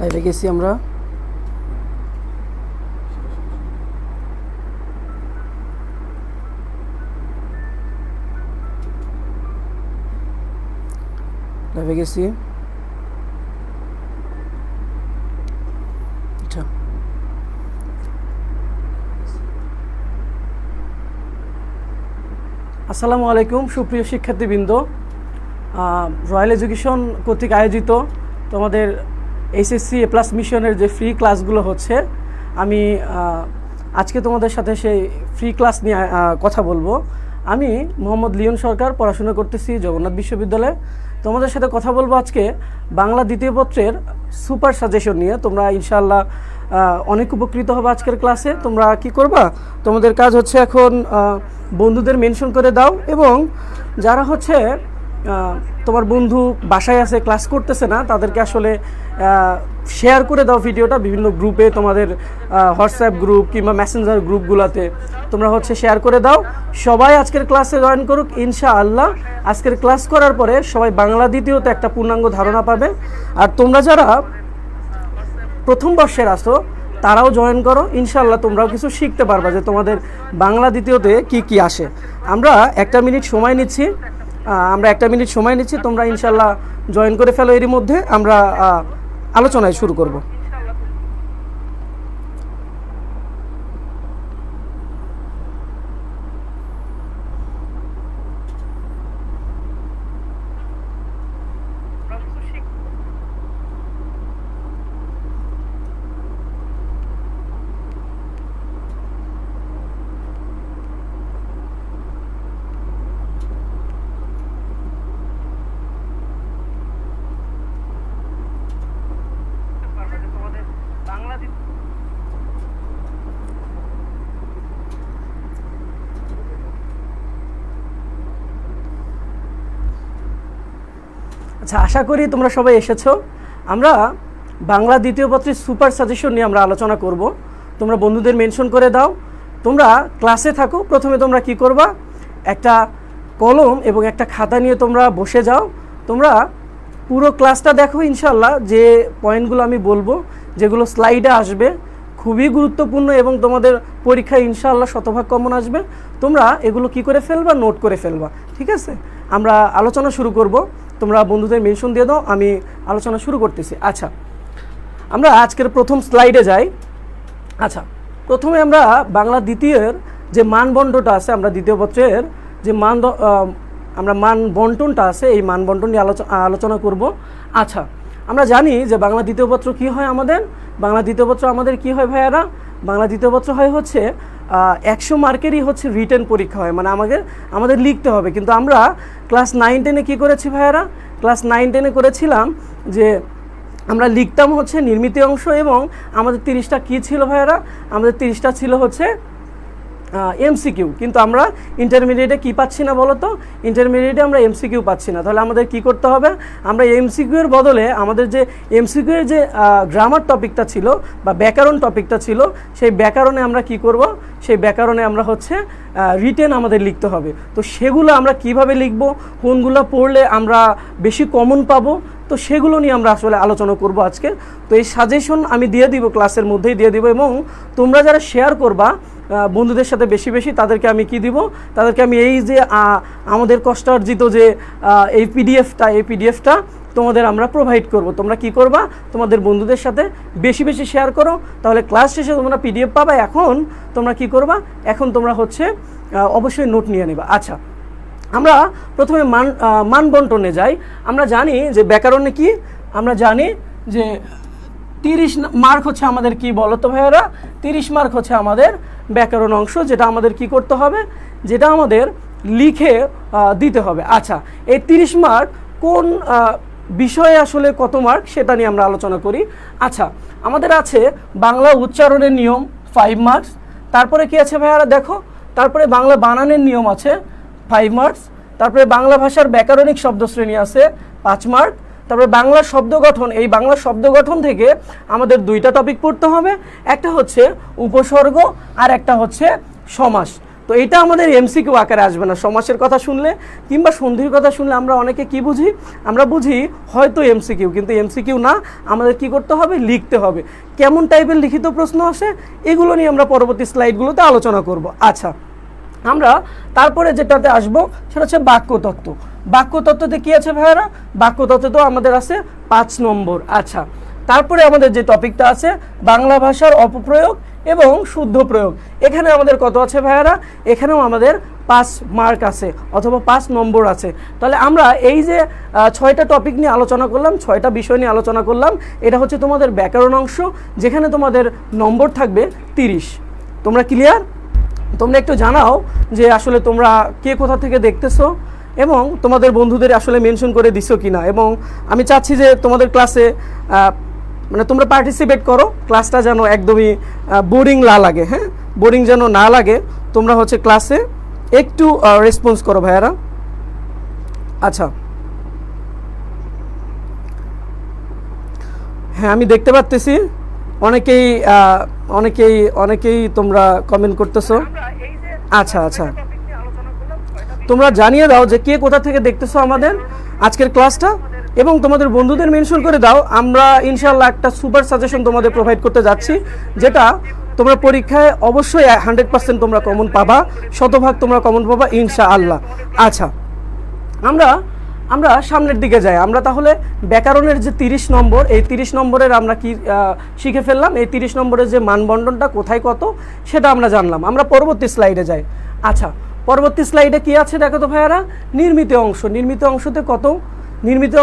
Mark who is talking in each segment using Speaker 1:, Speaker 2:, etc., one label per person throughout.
Speaker 1: লাইভে গেছি আমরা। লাইভে গেছি। আচ্ছা, আসসালামু আলাইকুম সুপ্রিয় শিক্ষার্থীবৃন্দ। রয়্যাল এডুকেশন কর্তৃক আয়োজিত তোমাদের এইচএসসি এ প্লাস মিশনের যে ফ্রি ক্লাসগুলো হচ্ছে, আমি আজকে তোমাদের সাথে সেই ফ্রি ক্লাস নিয়ে কথা বলবো। আমি মোহাম্মদ লিওন সরকার, পড়াশোনা করতেছি জগন্নাথ বিশ্ববিদ্যালয়ে। তোমাদের সাথে কথা বলবো আজকে বাংলা দ্বিতীয় পত্রের সুপার সাজেশন নিয়ে। তোমরা ইনশাআল্লাহ অনেক উপকৃত হবে আজকের ক্লাসে। তোমরা কি করবা, তোমাদের কাজ হচ্ছে এখন বন্ধুদের মেনশন করে দাও, এবং যারা হচ্ছে তোমার বন্ধু বাসায় আছে, ক্লাস করতেছে না, তাদেরকে আসলে শেয়ার করে দাও ভিডিওটা বিভিন্ন গ্রুপে, তোমাদের হোয়াটসঅ্যাপ গ্রুপ কিংবা মেসেঞ্জার গ্রুপগুলোতে তোমরা হচ্ছে শেয়ার করে দাও। সবাই আজকের ক্লাসে জয়েন করুক ইনশাআল্লাহ। আজকের ক্লাস করার পরে সবাই বাংলা দ্বিতীয়তে একটা পূর্ণাঙ্গ ধারণা পাবে। আর তোমরা যারা প্রথম বর্ষের আসো তারাও জয়েন করো, ইনশাআল্লাহ তোমরাও কিছু শিখতে পারবা যে তোমাদের বাংলা দ্বিতীয়তে কি কি আসে। আমরা একটা মিনিট সময় নিচ্ছি, তোমরা ইনশাআল্লাহ জয়েন করে ফেলো। এরই মধ্যে আমরা আলোচনায় শুরু করব। আচ্ছা, আশা করি তোমরা সবাই এসেছো। আমরা বাংলা দ্বিতীয় পত্রের সুপার সাজেশন নিয়ে আমরা আলোচনা করব। তোমরা বন্ধুদের মেনশন করে দাও। তোমরা ক্লাসে থাকো। প্রথমে তোমরা কি করবা, একটা কলম এবং একটা খাতা নিয়ে তোমরা বসে যাও। তোমরা পুরো ক্লাসটা দেখো ইনশাআল্লাহ। যে পয়েন্টগুলো আমি বলবো, যেগুলো স্লাইডে আসবে, খুবই গুরুত্বপূর্ণ এবং তোমাদের পরীক্ষায় ইনশাআল্লাহ শতভাগ কমন আসবে। তোমরা এগুলো কি করে ফেলবা, নোট করে ফেলবা, ঠিক আছে? আমরা আলোচনা শুরু করব। তোমরা বন্ধুদের মেনশন দিয়ে দাও, আমি আলোচনা শুরু করতেছি। আচ্ছা, আমরা আজকের প্রথম স্লাইডে যাই। আচ্ছা, প্রথমে আমরা বাংলা দ্বিতীয়ের যে মানবন্টনটা আছে, আমরা দ্বিতীয় পত্রের যে আমরা মান বন্টনটা আছে, এই মান বন্টন নিয়ে আলোচনা করব। আচ্ছা, আমরা জানি যে বাংলা দ্বিতীয় পত্র কী হয় আমাদের। বাংলা দ্বিতীয় পত্র আমাদের কী হয় ভাইয়ারা? বাংলা দ্বিতীয় পত্র হয় হচ্ছে 100 মার্কেরই হচ্ছে রিটেন পরীক্ষা হয়, মানে আমাদের লিখতে হবে। কিন্তু আমরা ক্লাস 9-10-এ কী করেছি ভাইয়ারা? ক্লাস 9-10-এ করেছিলাম যে আমরা লিখতাম হচ্ছে নির্মিত অংশ, এবং আমাদের 30টা কী ছিল ভাইয়ারা? আমাদের 30টা ছিল হচ্ছে এমসিকিউ। কিন্তু আমরা ইন্টারমিডিয়েটে কি পাচ্ছি না বলো তো? ইন্টারমিডিয়েটে আমরা এমসিকিউ পাচ্ছি না। তাহলে আমাদের কি করতে হবে? আমরা এমসিকিউ এর বদলে আমাদের যে এমসিকিউ এর যে গ্রামার টপিকটা ছিল বা ব্যাকরণ টপিকটা ছিল, সেই ব্যাকরণে আমরা কি করব? সেই ব্যাকরণে আমরা হচ্ছে রিটেন আমাদের লিখতে হবে। তো সেগুলো আমরা কিভাবে লিখব, কোনগুলো পড়লে আমরা বেশি কমন পাবো, তো সেগুলো নিয়ে আমরা আসলে আলোচনা করব আজকে। তো এই সাজেশন আমি দিয়ে দিব, ক্লাসের মধ্যেই দিয়ে দিব, এবং তোমরা যারা শেয়ার করবা বন্ধুদের সাথে বেশি বেশি, তাদেরকে আমি কি দিব? তাদেরকে আমি এই যে আমাদের কষ্টার্জিত যে এই পিডিএফটা তোমাদের আমরা প্রোভাইড করব। তোমরা কি করবা? তোমাদের বন্ধুদের সাথে বেশি বেশি শেয়ার করো, তাহলে ক্লাস শেষে তোমরা পিডিএফ পাবা। এখন তোমরা কি করবা? এখন তোমরা হচ্ছে অবশ্যই নোট নিয়ে নেবা। আচ্ছা, আমরা প্রথমে মান বন্টনে যাই। আমরা জানি যে ব্যাকরণে কি, আমরা জানি যে 30 মার্ক হচ্ছে আমাদের কি বলো তো ভাইয়েরা? 30 মার্ক হচ্ছে আমাদের ব্যাকরণ অংশ, যেটা আমাদের কি করতে হবে? যেটা আমাদের লিখে দিতে হবে। আচ্ছা, এই 30 মার্ক কোন বিষয়ে আসলে কত মার্ক, সেটা নিয়ে আমরা আলোচনা করি। আচ্ছা, আমাদের আছে বাংলা উচ্চারণের নিয়ম 5 মার্কস। তারপরে কি আছে ভাইয়ারা? দেখো, তারপরে বাংলা বানানের নিয়ম আছে 5 মার্কস। তারপরে বাংলা ভাষার ব্যাকরণিক শব্দশ্রেণী আছে 5 মার্ক। তারপরে বাংলা শব্দ গঠন, এই বাংলা শব্দ গঠন থেকে আমাদের 2টা টপিক পড়তে হবে। একটা হচ্ছে উপসর্গ আর একটা হচ্ছে সমাস। তো এটা আমাদের এমসিকিউ আকারে আসবে না। সমাসের কথা শুনলে কিংবা সন্ধির কথা শুনলে আমরা অনেকে কি বুঝি, আমরা বুঝি হয়তো এমসিকিউ, কিন্তু এমসিকিউ না, আমাদের কি করতে হবে, লিখতে হবে। কেমন টাইপের লিখিত প্রশ্ন আসে এগুলো নিয়ে আমরা পরবর্তী স্লাইডগুলোতে আলোচনা করব। আচ্ছা, আমরা তারপরে যেটাতে আসবো সেটা হচ্ছে বাক্যতত্ত্ব। বাক্যতত্ত্বতে কি আছে ভাইয়ারা? বাক্যতত্ত্বতেও আমাদের আছে 5 নম্বর। আচ্ছা, তারপরে আমাদের যে টপিকটা আছে বাংলা ভাষার অপপ্রয়োগ এবং শুদ্ধ প্রয়োগ, এখানে আমাদের কত আছে ভাইয়ারা? এখানেও আমাদের 5 মার্ক আছে অথবা 5 নম্বর আছে। তাহলে আমরা এই যে 6টা টপিক নিয়ে আলোচনা করলাম, 6টা বিষয় নিয়ে আলোচনা করলাম, এটা হচ্ছে তোমাদের ব্যাকরণ অংশ, যেখানে তোমাদের নম্বর থাকবে 30। তোমরা ক্লিয়ার? তোমরা একটু জানাও যে আসলে তোমরা কে কোথা থেকে দেখতেছো এবং তোমাদের বন্ধুদের আসলে মেনশন করে দিছো কিনা। এবং আমি চাচ্ছি যে তোমাদের ক্লাসে মানে তোমরা পার্টিসিপেট করো, ক্লাসটা যেন একদমই বোরিং না লাগে। হ্যাঁ, বোরিং যেন না লাগে, তোমরা হচ্ছে ক্লাসে একটু রেসপন্স করো ভাইয়ারা। আচ্ছা, হ্যাঁ আমি দেখতে পাচ্তেছি অনেকেই তোমরা কমেন্ট করতেছো। আচ্ছা আচ্ছা, তোমরা জানিয়ে দাও যে কে কোথা থেকে দেখতেছো আমাদের আজকের ক্লাসটা এবং তোমাদের বন্ধুদের মেনশন করে দাও। আমরা ইনশাআল্লাহ একটা সুপার সাজেশন তোমাদের প্রোভাইড করতে যাচ্ছি, যেটা তোমরা পরীক্ষায় অবশ্যই 100% তোমরা কমন পাবা, শতভাগ তোমরা কমন পাবা ইনশাআল্লাহ। আচ্ছা, আমরা সামনের দিকে যাই। আমরা তাহলে ব্যাকরণের যে 30 নম্বর, এই 30 নম্বরের আমরা কি শিখে ফেললাম, এই 30 নম্বরের যে মানবন্টনটা কোথায় কত সেটা আমরা জানলাম। আমরা পরবর্তী স্লাইডে যাই। আচ্ছা, পরবর্তী স্লাইডে কি আছে দেখো তো ভাইয়ারা? নির্মিত অংশ। নির্মিত অংশতে কত? নির্মিত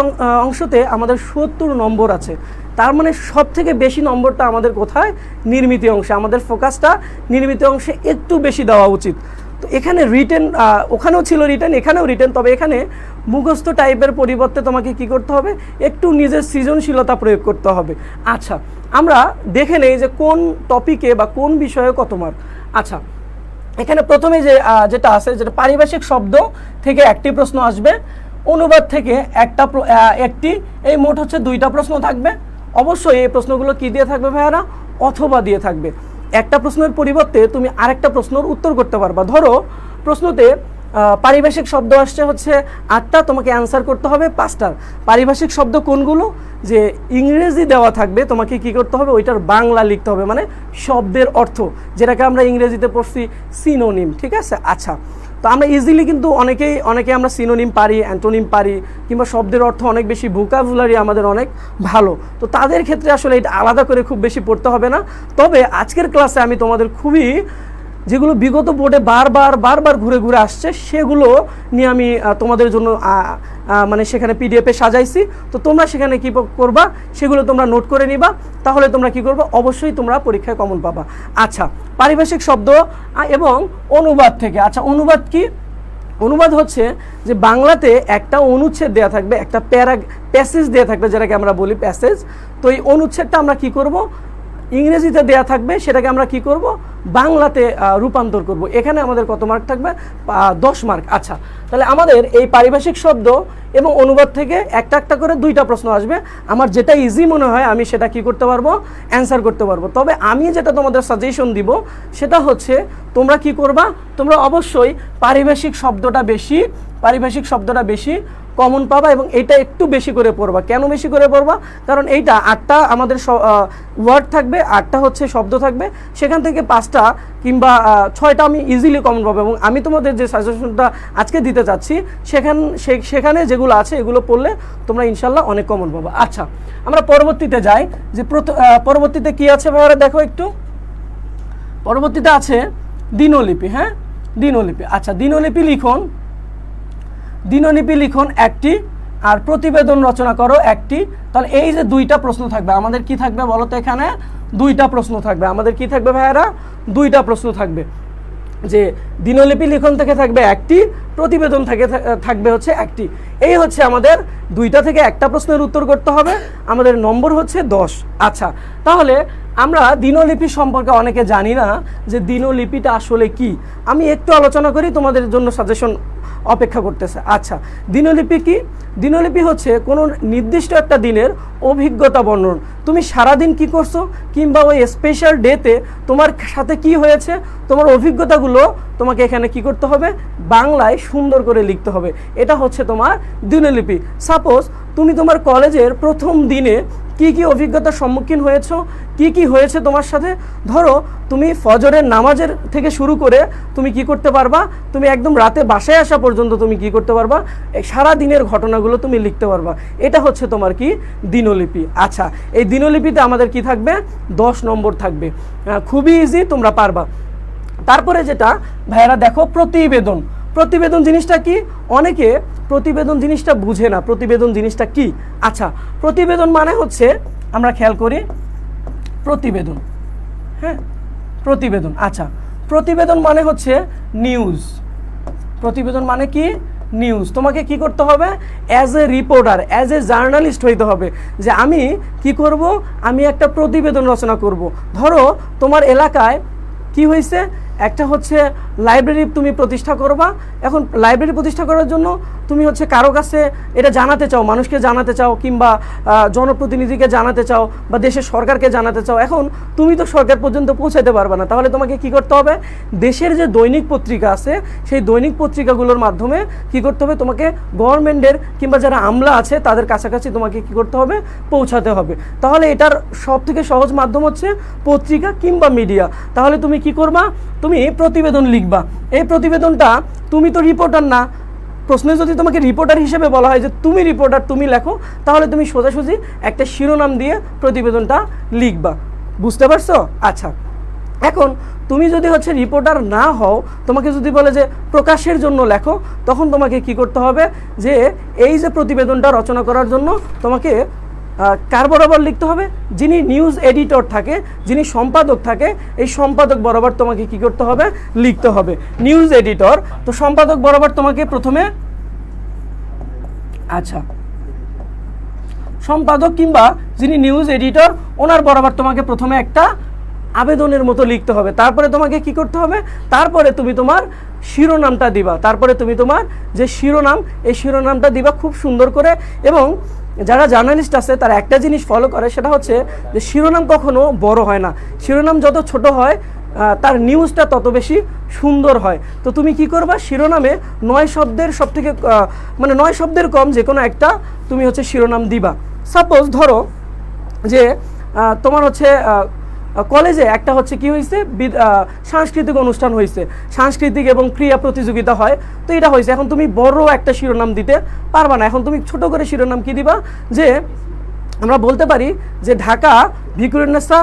Speaker 1: অংশতে আমাদের 70 নম্বর আছে। তার মানে সব থেকে বেশি নম্বরটা আমাদের কোথায়? নির্মিত অংশে। আমাদের ফোকাসটা নির্মিত অংশে একটু বেশি দেওয়া উচিত। তো এখানে রিটেন, ওখানেও ছিল রিটেন, এখানেও রিটেন, তবে এখানে মুখস্থ টাইপের পরিবর্তে তোমাকে কি করতে হবে, একটু নিজের সৃজনশীলতা প্রয়োগ করতে হবে। আচ্ছা, আমরা দেখে নেই যে কোন টপিকে বা কোন বিষয়ে কত মার্ক। আচ্ছা, এখানে প্রথমে যেটা আছে, যেটা পারিভাষিক শব্দ থেকে একটি প্রশ্ন আসবে, অনুবাদ থেকে একটি, এই মোট হচ্ছে 2টা প্রশ্ন থাকবে। অবশ্যই এই প্রশ্নগুলো কি দিয়ে থাকবে ভাইয়ারা? অথবা দিয়ে থাকবে। একটা প্রশ্নের পরিবর্তে তুমি আরেকটা প্রশ্নের উত্তর করতে পারবা। ধরো প্রশ্নতে পারিভাষিক শব্দ আসছে হচ্ছে 8টা, তোমাকে অ্যান্সার করতে হবে 5টার। পারিভাষিক শব্দ কোনগুলো? যে ইংরেজি দেওয়া থাকবে, তোমাকে কি করতে হবে, ওইটার বাংলা লিখতে হবে, মানে শব্দের অর্থ, যেটাকে আমরা ইংরেজিতে পড়ছি সিনোনিম। ঠিক আছে? আচ্ছা, তো আমরা ইজিলি কিন্তু অনেকে আমরা সিনোনিম পারি, অ্যান্টোনিম পারি, কিংবা শব্দের অর্থ অনেক বেশি, ভোকাবুলারি আমাদের অনেক ভালো। তো তাদের ক্ষেত্রে আসলে এটা আলাদা করে খুব বেশি পড়তে হবে না। তবে আজকের ক্লাসে আমি তোমাদের খুবই, যেগুলো বিগত বোর্ডে বারবার ঘুরে আসছে, সেগুলো নিয়ে আমি তোমাদের জন্য মানে সেখানে পিডিএফে সাজাইছি। তো তোমরা সেখানে কি করবা, সেগুলো তোমরা নোট করে নিবা, তাহলে তোমরা কি করবে, অবশ্যই তোমরা পরীক্ষায় কমন পাবা। আচ্ছা, পারিভাষিক শব্দ এবং অনুবাদ থেকে। আচ্ছা, অনুবাদ কি? অনুবাদ হচ্ছে যে বাংলাতে একটা অনুচ্ছেদ দেওয়া থাকবে, একটা প্যাসেজ দেওয়া থাকবে, যেটাকে আমরা বলি প্যাসেজ। তো এই অনুচ্ছেদটা আমরা কি করব, ইংরেজিতে দেয়া থাকবে, সেটাকে আমরা কি করব, বাংলাতে রূপান্তর করব। এখানে আমাদের কত মার্ক থাকবে? 10 মার্ক। আচ্ছা, তাহলে আমাদের এই পারিভাষিক শব্দ এবং অনুবাদ থেকে একটা করে 2টা প্রশ্ন আসবে। আমার যেটা ইজি মনে হয় আমি সেটা কি করতে পারবো, অ্যান্সার করতে পারবো। তবে আমি যেটা তোমাদের সাজেশন দিব সেটা হচ্ছে তোমরা কি করবা, তোমরা অবশ্যই পারিভাষিক শব্দটা বেশি কমন পাবা এবং এটা একটু বেশি করে পড়বা। কেন বেশি করে পড়বা? কারণ এইটা 8টা আমাদের ওয়ার্ড থাকবে, 8টা হচ্ছে শব্দ থাকবে, সেখান থেকে 5টা কিংবা 6টা আমি ইজিলি কমন পাবো। এবং আমি তোমাদের যে সাজেশনটা আজকে দিতে চাচ্ছি সেখানে যেগুলো আছে এগুলো পড়লে তোমরা ইনশাল্লাহ অনেক কমন পাবা। আচ্ছা, আমরা পরবর্তীতে যাই। যে পরবর্তীতে কি আছে ভাইয়ারা দেখো একটু, পরবর্তীতে আছে দিনলিপি। হ্যাঁ, দিনলিপি। আচ্ছা, দিনলিপি লিখন একটি, আর প্রতিবেদন রচনা করো একটি। তাহলে এই যে 2টা প্রশ্ন থাকবে, আমাদের কি থাকবে বলো তো? এখানে 2টা প্রশ্ন থাকবে। আমাদের কি থাকবে ভাইয়ারা? 2টা প্রশ্ন থাকবে। যে দিনলিপি লিখন থেকে থাকবে একটি, প্রতিবেদন থেকে থাকবে হচ্ছে একটি। এই হচ্ছে আমাদের 2টা থেকে একটা প্রশ্নের উত্তর করতে হবে, আমাদের নম্বর হচ্ছে 10। আচ্ছা, তাহলে আমরা দিনলিপি সম্পর্কে অনেকে জানি না যে দিনলিপিটা আসলে কি। আমি একটু আলোচনা করি, তোমাদের জন্য সাজেশন অপেক্ষা করতেছে। আচ্ছা, দিনলিপি কি? দিনলিপি হচ্ছে কোনো নির্দিষ্ট একটা দিনের অভিজ্ঞতা বর্ণন। তুমি সারাদিন কি করছো কিংবা ওই স্পেশাল ডেতে তোমার সাথে কি হয়েছে, তোমার অভিজ্ঞতাগুলো তোমাকে এখানে কি করতে হবে, বাংলায় সুন্দর করে লিখতে হবে। এটা হচ্ছে তোমার দিনলিপি। সাপোজ তুমি তোমার কলেজের প্রথম দিনে কি কি অভিজ্ঞতার সম্মুখীন হয়েছো, কি কি হয়েছে তোমার সাথে। ধরো তুমি ফজরের নামাজের থেকে শুরু করে তুমি কি করতে পারবা, তুমি একদম রাতে বাসায় আসা পর্যন্ত তুমি কি করতে পারবা, এই সারা দিনের ঘটনাগুলো তুমি লিখতে পারবা। এটা হচ্ছে তোমার কি দিনলিপি। আচ্ছা, এই দিনলিপিতে আমাদের কি থাকবে, 10 নম্বর থাকবে। খুবই ইজি, তোমরা পারবা। তারপরে যেটা ভাইয়েরা দেখো, প্রতিবেদন। প্রতিবেদন জিনিসটা কি? অনেকে প্রতিবেদন জিনিসটা বুঝে না, প্রতিবেদন জিনিসটা কি। আচ্ছা, প্রতিবেদন মানে হচ্ছে, আমরা খেয়াল করি, প্রতিবেদন, হ্যাঁ প্রতিবেদন। আচ্ছা, প্রতিবেদন মানে হচ্ছে নিউজ। প্রতিবেদন মানে কি? নিউজ। তোমাকে কি করতে হবে, as a reporter, as a journalist হইতে হবে, যে আমি কি করব, আমি একটা প্রতিবেদন রচনা করব। ধরো তোমার এলাকায় কি হয়েছে, একটা হচ্ছে লাইব্রেরি তুমি প্রতিষ্ঠা করবা। এখন লাইব্রেরি প্রতিষ্ঠা করার জন্য তুমি হচ্ছে কারো কাছে এটা জানাতে চাও, মানুষকে জানাতে চাও, কিংবা জনপ্রতিনিধিকে জানাতে চাও, বা দেশের সরকারকে জানাতে চাও। এখন তুমি তো সরকার পর্যন্ত পৌঁছাতে পারবে না, তাহলে তোমাকে কি করতে হবে, দেশের যে দৈনিক পত্রিকা আছে সেই দৈনিক পত্রিকাগুলোর মাধ্যমে কি করতে হবে, তোমাকে গভর্নমেন্টের কিংবা যারা আমলা আছে তাদের কাছাকাছি তোমাকে কি করতে হবে, পৌঁছাতে হবে। তাহলে এটার সব থেকে সহজ মাধ্যম হচ্ছে পত্রিকা কিংবা মিডিয়া। তাহলে তুমি কি করবা, তুমি প্রতিবেদন লিখবা। এই প্রতিবেদনটা, তুমি তো রিপোর্টার না, প্রশ্নে যদি তোমাকে রিপোর্টার হিসেবে বলা হয় যে তুমি রিপোর্টার, তুমি লেখো, তাহলে তুমি সোজাসুজি একটা শিরোনাম দিয়ে প্রতিবেদনটা লিখবা। বুঝতে পারছো? আচ্ছা, এখন তুমি যদি হচ্ছে রিপোর্টার না হও, তোমাকে যদি বলে যে প্রকাশের জন্য লেখো, তখন তোমাকে কি করতে হবে, যে এই যে প্রতিবেদনটা রচনা করার জন্য তোমাকে কার বরাবর লিখতে হবে, যিনি নিউজ এডিটর থাকে, যিনি সম্পাদক থাকে, এই সম্পাদক বরাবর তোমাকে কি করতে হবে, লিখতে হবে। নিউজ এডিটর, তো সম্পাদক বরাবর তোমাকে প্রথমে, আচ্ছা সম্পাদক কিংবা যিনি নিউজ এডিটর, ওনার বরাবর তোমাকে প্রথমে একটা আবেদনের মতো লিখতে হবে। তারপরে তোমাকে কি করতে হবে, তারপরে তুমি তোমার শিরোনামটা দিবা। তারপরে তুমি তোমার যে শিরোনাম, এই শিরোনামটা দিবা খুব সুন্দর করে। এবং যারা জার্নালিস্ট আছে তারা একটা জিনিস ফলো করে, সেটা হচ্ছে যে শিরোনাম কখনো বড় হয় না, শিরোনাম যত ছোট হয় তার নিউজটা তত বেশি সুন্দর হয়। তো তুমি কি করবা, শিরোনামে 9 শব্দের সব থেকে মানে 9 শব্দের কম যে কোনো একটা তুমি হচ্ছে শিরোনাম দিবা। সাপোজ ধরো যে তোমার হচ্ছে কলেজে একটা হচ্ছে কি হয়েছে, সাংস্কৃতিক অনুষ্ঠান হয়েছে, সাংস্কৃতিক এবং ক্রীড়া প্রতিযোগিতা হয়, তো এটা হয়েছে। এখন তুমি বড় একটা শিরোনাম দিতে পারবা না, এখন তুমি ছোট করে শিরোনাম কি দিবা, যে আমরা বলতে পারি যে ঢাকা ভিক্টোরিয়ান্নেসা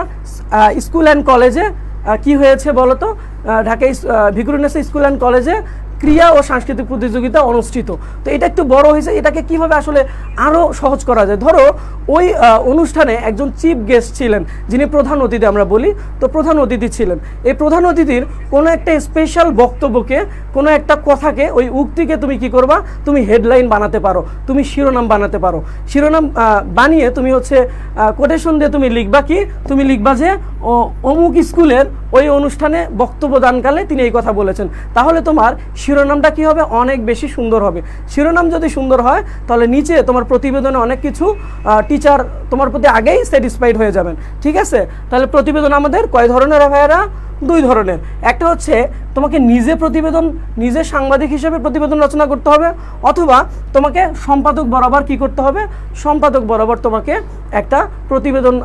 Speaker 1: স্কুল অ্যান্ড কলেজে কি হয়েছে বলো তো, ঢাকা ভিক্টোরিয়ান্নেসা স্কুল অ্যান্ড কলেজে ক্রীড়া ও সাংস্কৃতিক প্রতিযোগিতা অনুষ্ঠিত। তো এটা একটু বড় হয়েছে, এটাকে কিভাবে আসলে আরও সহজ করা যায়। ধরো ওই অনুষ্ঠানে একজন চিফ গেস্ট ছিলেন, যিনি প্রধান অতিথি আমরা বলি, তো প্রধান অতিথি ছিলেন। এই প্রধান অতিথির কোনো একটা স্পেশাল বক্তব্যকে, কোনো একটা কথাকে, ওই উক্তিকে তুমি কি করবা, তুমি হেডলাইন বানাতে পারো, তুমি শিরোনাম বানাতে পারো। শিরোনাম বানিয়ে তুমি হচ্ছে কোটেশন দিয়ে তুমি লিখবা কি, তুমি লিখবা যে অমুক স্কুলের ওই অনুষ্ঠানে বক্তব্য দানকালে তিনি এই কথা বলেছেন। তাহলে তোমার শিরোনামটা কি হবে, অনেক বেশি সুন্দর হবে। শিরোনাম যদি সুন্দর হয়, তাহলে নিচে তোমার প্রতিবেদনে অনেক কিছু টিচার তোমার প্রতি আগেই স্যাটিসফাইড হয়ে যাবেন। ঠিক আছে? তাহলে প্রতিবেদন আমাদের কয় ধরনের ভাইয়েরা? 2 ধরনের। একটা হচ্ছে তোমাকে নিজে প্রতিবেদন, নিজে সাংবাদিক হিসেবে প্রতিবেদন রচনা করতে হবে, অথবা তোমাকে সম্পাদক বরাবর কি করতে হবে, সম্পাদক বরাবর তোমাকে একটা প্রতিবেদন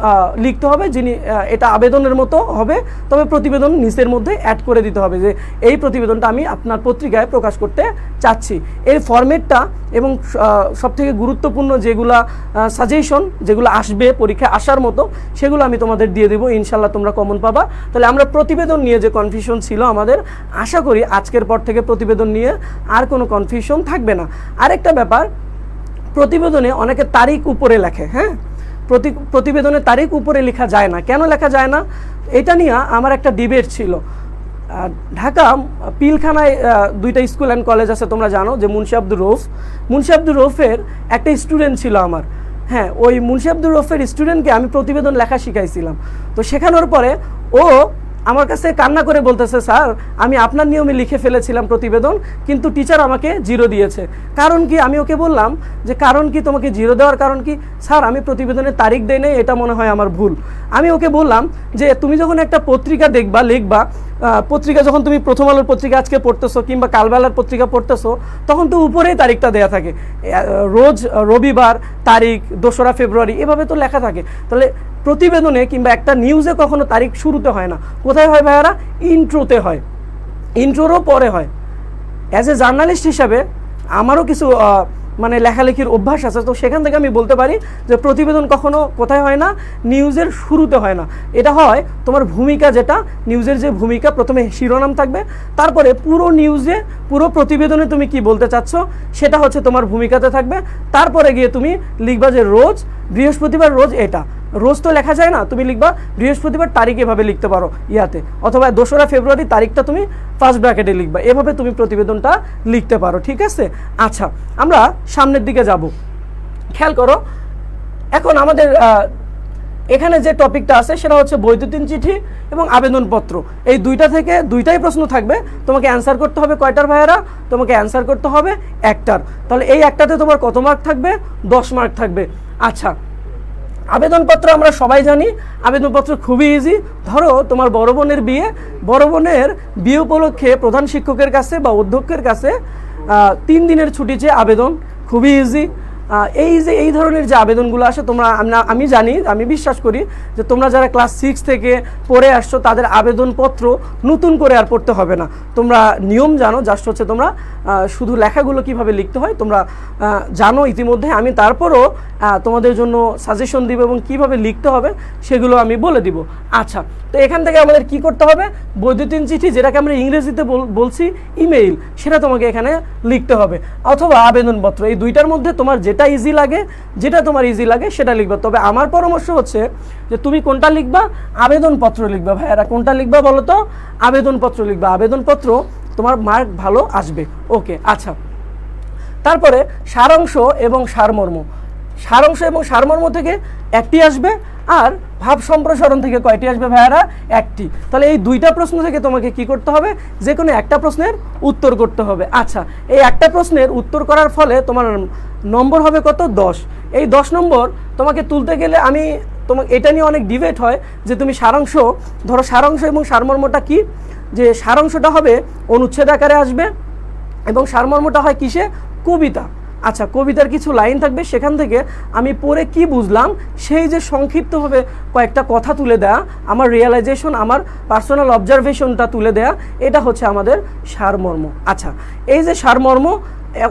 Speaker 1: লিখতে হবে, যিনি এটা আবেদনের মতো হবে, তবে প্রতিবেদন নিচের মধ্যে অ্যাড করে দিতে হবে যে এই প্রতিবেদনটা আমি আপনার পত্রিকায় প্রকাশ করতে চাচ্ছি। এই ফরম্যাটটা এবং সবথেকে গুরুত্বপূর্ণ যেগুলা সাজেশন, যেগুলো আসবে পরীক্ষায় আসার মতো, সেগুলো আমি তোমাদের দিয়ে দেবো, ইনশাল্লাহ তোমরা কমন পাবা। তাহলে আমরা প্রতিবেদন নিয়ে যে কনফিউশন ছিল আমাদের, আশা করি আজকের পর থেকে প্রতিবেদন নিয়ে আর কোনো কনফিউশন থাকবে না। আরেকটা ব্যাপার, প্রতিবেদনে অনেকে তারিখ উপরে লেখে, হ্যাঁ, প্রতিবেদনে তারিখ উপরে লেখা যায় না। কেন লেখা যায় না, এটা নিয়ে আমার একটা ডিবেট ছিল। ঢাকা পিলখানায় 2টা স্কুল অ্যান্ড কলেজ আছে, তোমরা জানো, যে মুন্সি আব্দুর রৌফ, মুন্সি আব্দুর রৌফের একটা স্টুডেন্ট ছিল আমার। হ্যাঁ, ওই মুন্সি আব্দুর রফের স্টুডেন্টকে আমি প্রতিবেদন লেখা শিখাইছিলাম। তো শেখানোর পরে ও আমার কাছে কান্না করে বলতেছে, স্যার আমি আপনার নিয়মে লিখে ফেলেছিলাম প্রতিবেদন, কিন্তু টিচার আমাকে 0 দিয়েছে। কারণ কি? আমি ওকে বললাম যে কারণ কি, তোমাকে 0 দেওয়ার কারণ কি? স্যার আমি প্রতিবেদনের তারিখ দেই নাই, এটা মনে হয় আমার ভুল। আমি ওকে বললাম যে তুমি যখন একটা পত্রিকা লিখবা, পত্রিকা যখন তুমি প্রথম আলোর পত্রিকা আজকে পড়তেছো কিংবা কালবেলার পত্রিকা পড়তেছো, তখন তো উপরেই তারিখটা দেয়া থাকে, রোজ রবিবার তারিখ 2রা ফেব্রুয়ারি এভাবে তো লেখা থাকে। তাহলে প্রতিবেদনে কিংবা একটা নিউজে কখনো তারিখ শুরুতে হয় না, কোথায় হয় ভাইয়ারা? ইন্ট্রোতে হয়, ইন্ট্রোরও পরে হয়। অ্যাজ এ জার্নালিস্ট হিসাবে আমারও কিছু মানে লেখালেখির অভ্যাস আছে, তো সেখান থেকে আমি বলতে পারি যে প্রতিবেদন কখনো কোথায় হয় না? নিউজের শুরুতে হয় না। এটা হয় তোমার ভূমিকা, যেটা নিউজের যে ভূমিকা, প্রথমে শিরোনাম থাকবে, তারপরে পুরো নিউজে পুরো প্রতিবেদনে তুমি কি বলতে চাচ্ছ সেটা হচ্ছে তোমার ভূমিকাতে থাকবে। তারপরে গিয়ে তুমি লিখবা যে রোজ বৃহস্পতিবার, রোজ এটা রোজ তো লেখা যায় না, তুমি লিখবা বৃহস্পতিবার তারিখ, এভাবে লিখতে পারো ইয়াতে, অথবা 2রা ফেব্রুয়ারি তারিখটা তুমি ফার্স্ট ব্র্যাকেটে লিখবা, এভাবে তুমি প্রতিবেদনটা লিখতে পারো। ঠিক আছে? আচ্ছা, আমরা সামনের দিকে যাব। খেয়াল করো, এখন আমাদের এখানে যে টপিকটা আছে সেটা হচ্ছে বৈদ্যুতিন চিঠি এবং আবেদনপত্র। এই দুইটা থেকে দুইটাই প্রশ্ন থাকবে, তোমাকে অ্যান্সার করতে হবে কয়টার ভাইয়ারা? তোমাকে অ্যান্সার করতে হবে একটার। তাহলে এই একটাতে তোমার কত মার্ক থাকবে? 10 মার্ক থাকবে। আচ্ছা, আবেদনপত্র আমরা সবাই জানি, আবেদনপত্র খুবই ইজি। ধরো তোমার বড় বোনের বিয়ে উপলক্ষে প্রধান শিক্ষকের কাছে বা অধ্যক্ষের কাছে 3 দিনের ছুটি চেয়ে আবেদন, খুবই ইজি। এই ধরনের যে আবেদনগুলো আসে, আমি জানি, আমি বিশ্বাস করি যে তোমরা যারা ক্লাস 6 থেকে পড়ে আসছো তাদের আবেদনপত্র নতুন করে আর পড়তে হবে না, তোমরা নিয়ম জানো। জাস্ট হচ্ছে তোমরা শুধু লেখাগুলো কিভাবে লিখতে হয় তোমরা জানো ইতিমধ্যে। আমি তারপরও তোমাদের জন্য সাজেশন দিব এবং কিভাবে লিখতে হবে সেগুলো আমি বলে দিব। আচ্ছা, তো এখান থেকে আমাদের কি করতে হবে? বৈদ্যুতিন চিঠি, যেটাকে আমরা ইংরেজিতে বলছি ইমেইল, সেটা তোমাকে এখানে লিখতে হবে, অথবা আবেদনপত্র। এই দুইটার মধ্যে তোমার যেটা তোমার ইজি লাগে সেটা লিখবা। তবে আমার পরামর্শ হচ্ছে যে তুমি কোনটা লিখবা? আবেদনপত্র লিখবা। ভাইয়ারা কোনটা লিখবা বলো তো? আবেদনপত্র লিখবা। আবেদনপত্র তোমার মার্ক ভালো আসবে। ওকে, আচ্ছা। তারপরে সারাংশ এবং সারমর্ম থেকে একটি আসবে, আর ভাব সম্প্রসারণ থেকে কয়টি আসবে ভাইয়ারা? একটি। তাহলে এই দুইটা প্রশ্ন থেকে তোমাকে কি করতে হবে? যে কোনো একটা প্রশ্নের উত্তর করতে হবে। আচ্ছা, এই একটা প্রশ্নের উত্তর করার ফলে তোমার নম্বর হবে কত? 10। এই 10 নম্বর তোমাকে তুলতে গেলে এটা নিয়ে অনেক ডিবেট হয় যে তুমি সারাংশ, ধরো সারাংশ এবং সারমর্মটা কি? যে সারাংশটা হবে অনুচ্ছেদ আকারে আসবে এবং সারমর্মটা হয় কিসে? কবিতা। আচ্ছা, কবিতার কিছু লাইন থাকবে, সেখান থেকে আমি পড়ে কি বুঝলাম সেই যে সংক্ষিপ্তভাবে কয়েকটা কথা তুলে দেয়া, আমার রিয়েলাইজেশন, আমার পার্সোনাল অবজারভেশনটা তুলে দেয়া, এটা হচ্ছে আমাদের সারমর্ম। আচ্ছা, এই যে সারমর্ম,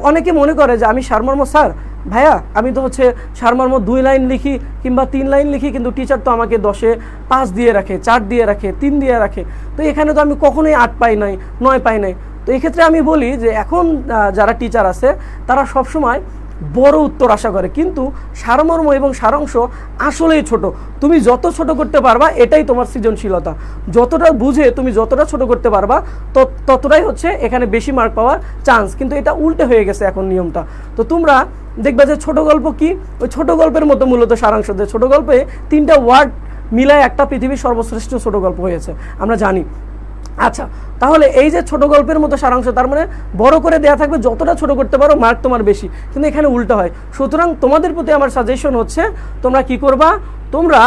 Speaker 1: অনেকে মনে করে যে আমি সারমর্ম, স্যার ভাইয়া আমি তো হচ্ছে সারমর্ম 2 লাইন লিখি কিংবা 3 লাইন লিখি, কিন্তু টিচার তো আমাকে 10-এ 5 দিয়ে রাখে, 4 দিয়ে রাখে, 3 দিয়ে রাখে, তো এখানে তো আমি কখনোই 8 পাই নাই, 9 পাই নাই। তো এই ক্ষেত্রে আমি বলি যে এখন যারা টিচার আছে তারা সবসময় বড় উত্তর আশা করে, কিন্তু সারমর্ম এবং সারাংশ আসলেই ছোট। তুমি যত ছোট করতে পারবা এটাই তোমার সৃজনশীলতা। যতটা বুঝে তুমি যতটা ছোট করতে পারবা ততটাই হচ্ছে এখানে বেশি মার্ক পাওয়ার চান্স। কিন্তু এটা উল্টে হয়ে গেছে এখন নিয়মটা। তো তোমরা দেখবা যে ছোট গল্প কি? ওই ছোট গল্পের মতো মূলত সারাংশ দেয়। ছোট গল্পে 3টা ওয়ার্ড মিলায় একটা পৃথিবীর সর্বশ্রেষ্ঠ ছোট গল্প হয়েছে, আমরা জানি। আচ্ছা, তাহলে এই যে ছোট গল্পের মতো সারাংশ, তার মানে বড় করে দেয়া থাকবে, যতটা ছোট করতে পারো মার্ক তোমার বেশি, কিন্তু এখানে উল্টো হয়। সুতরাং তোমাদের প্রতি আমার সাজেশন হচ্ছে তোমরা কি করবা? তোমরা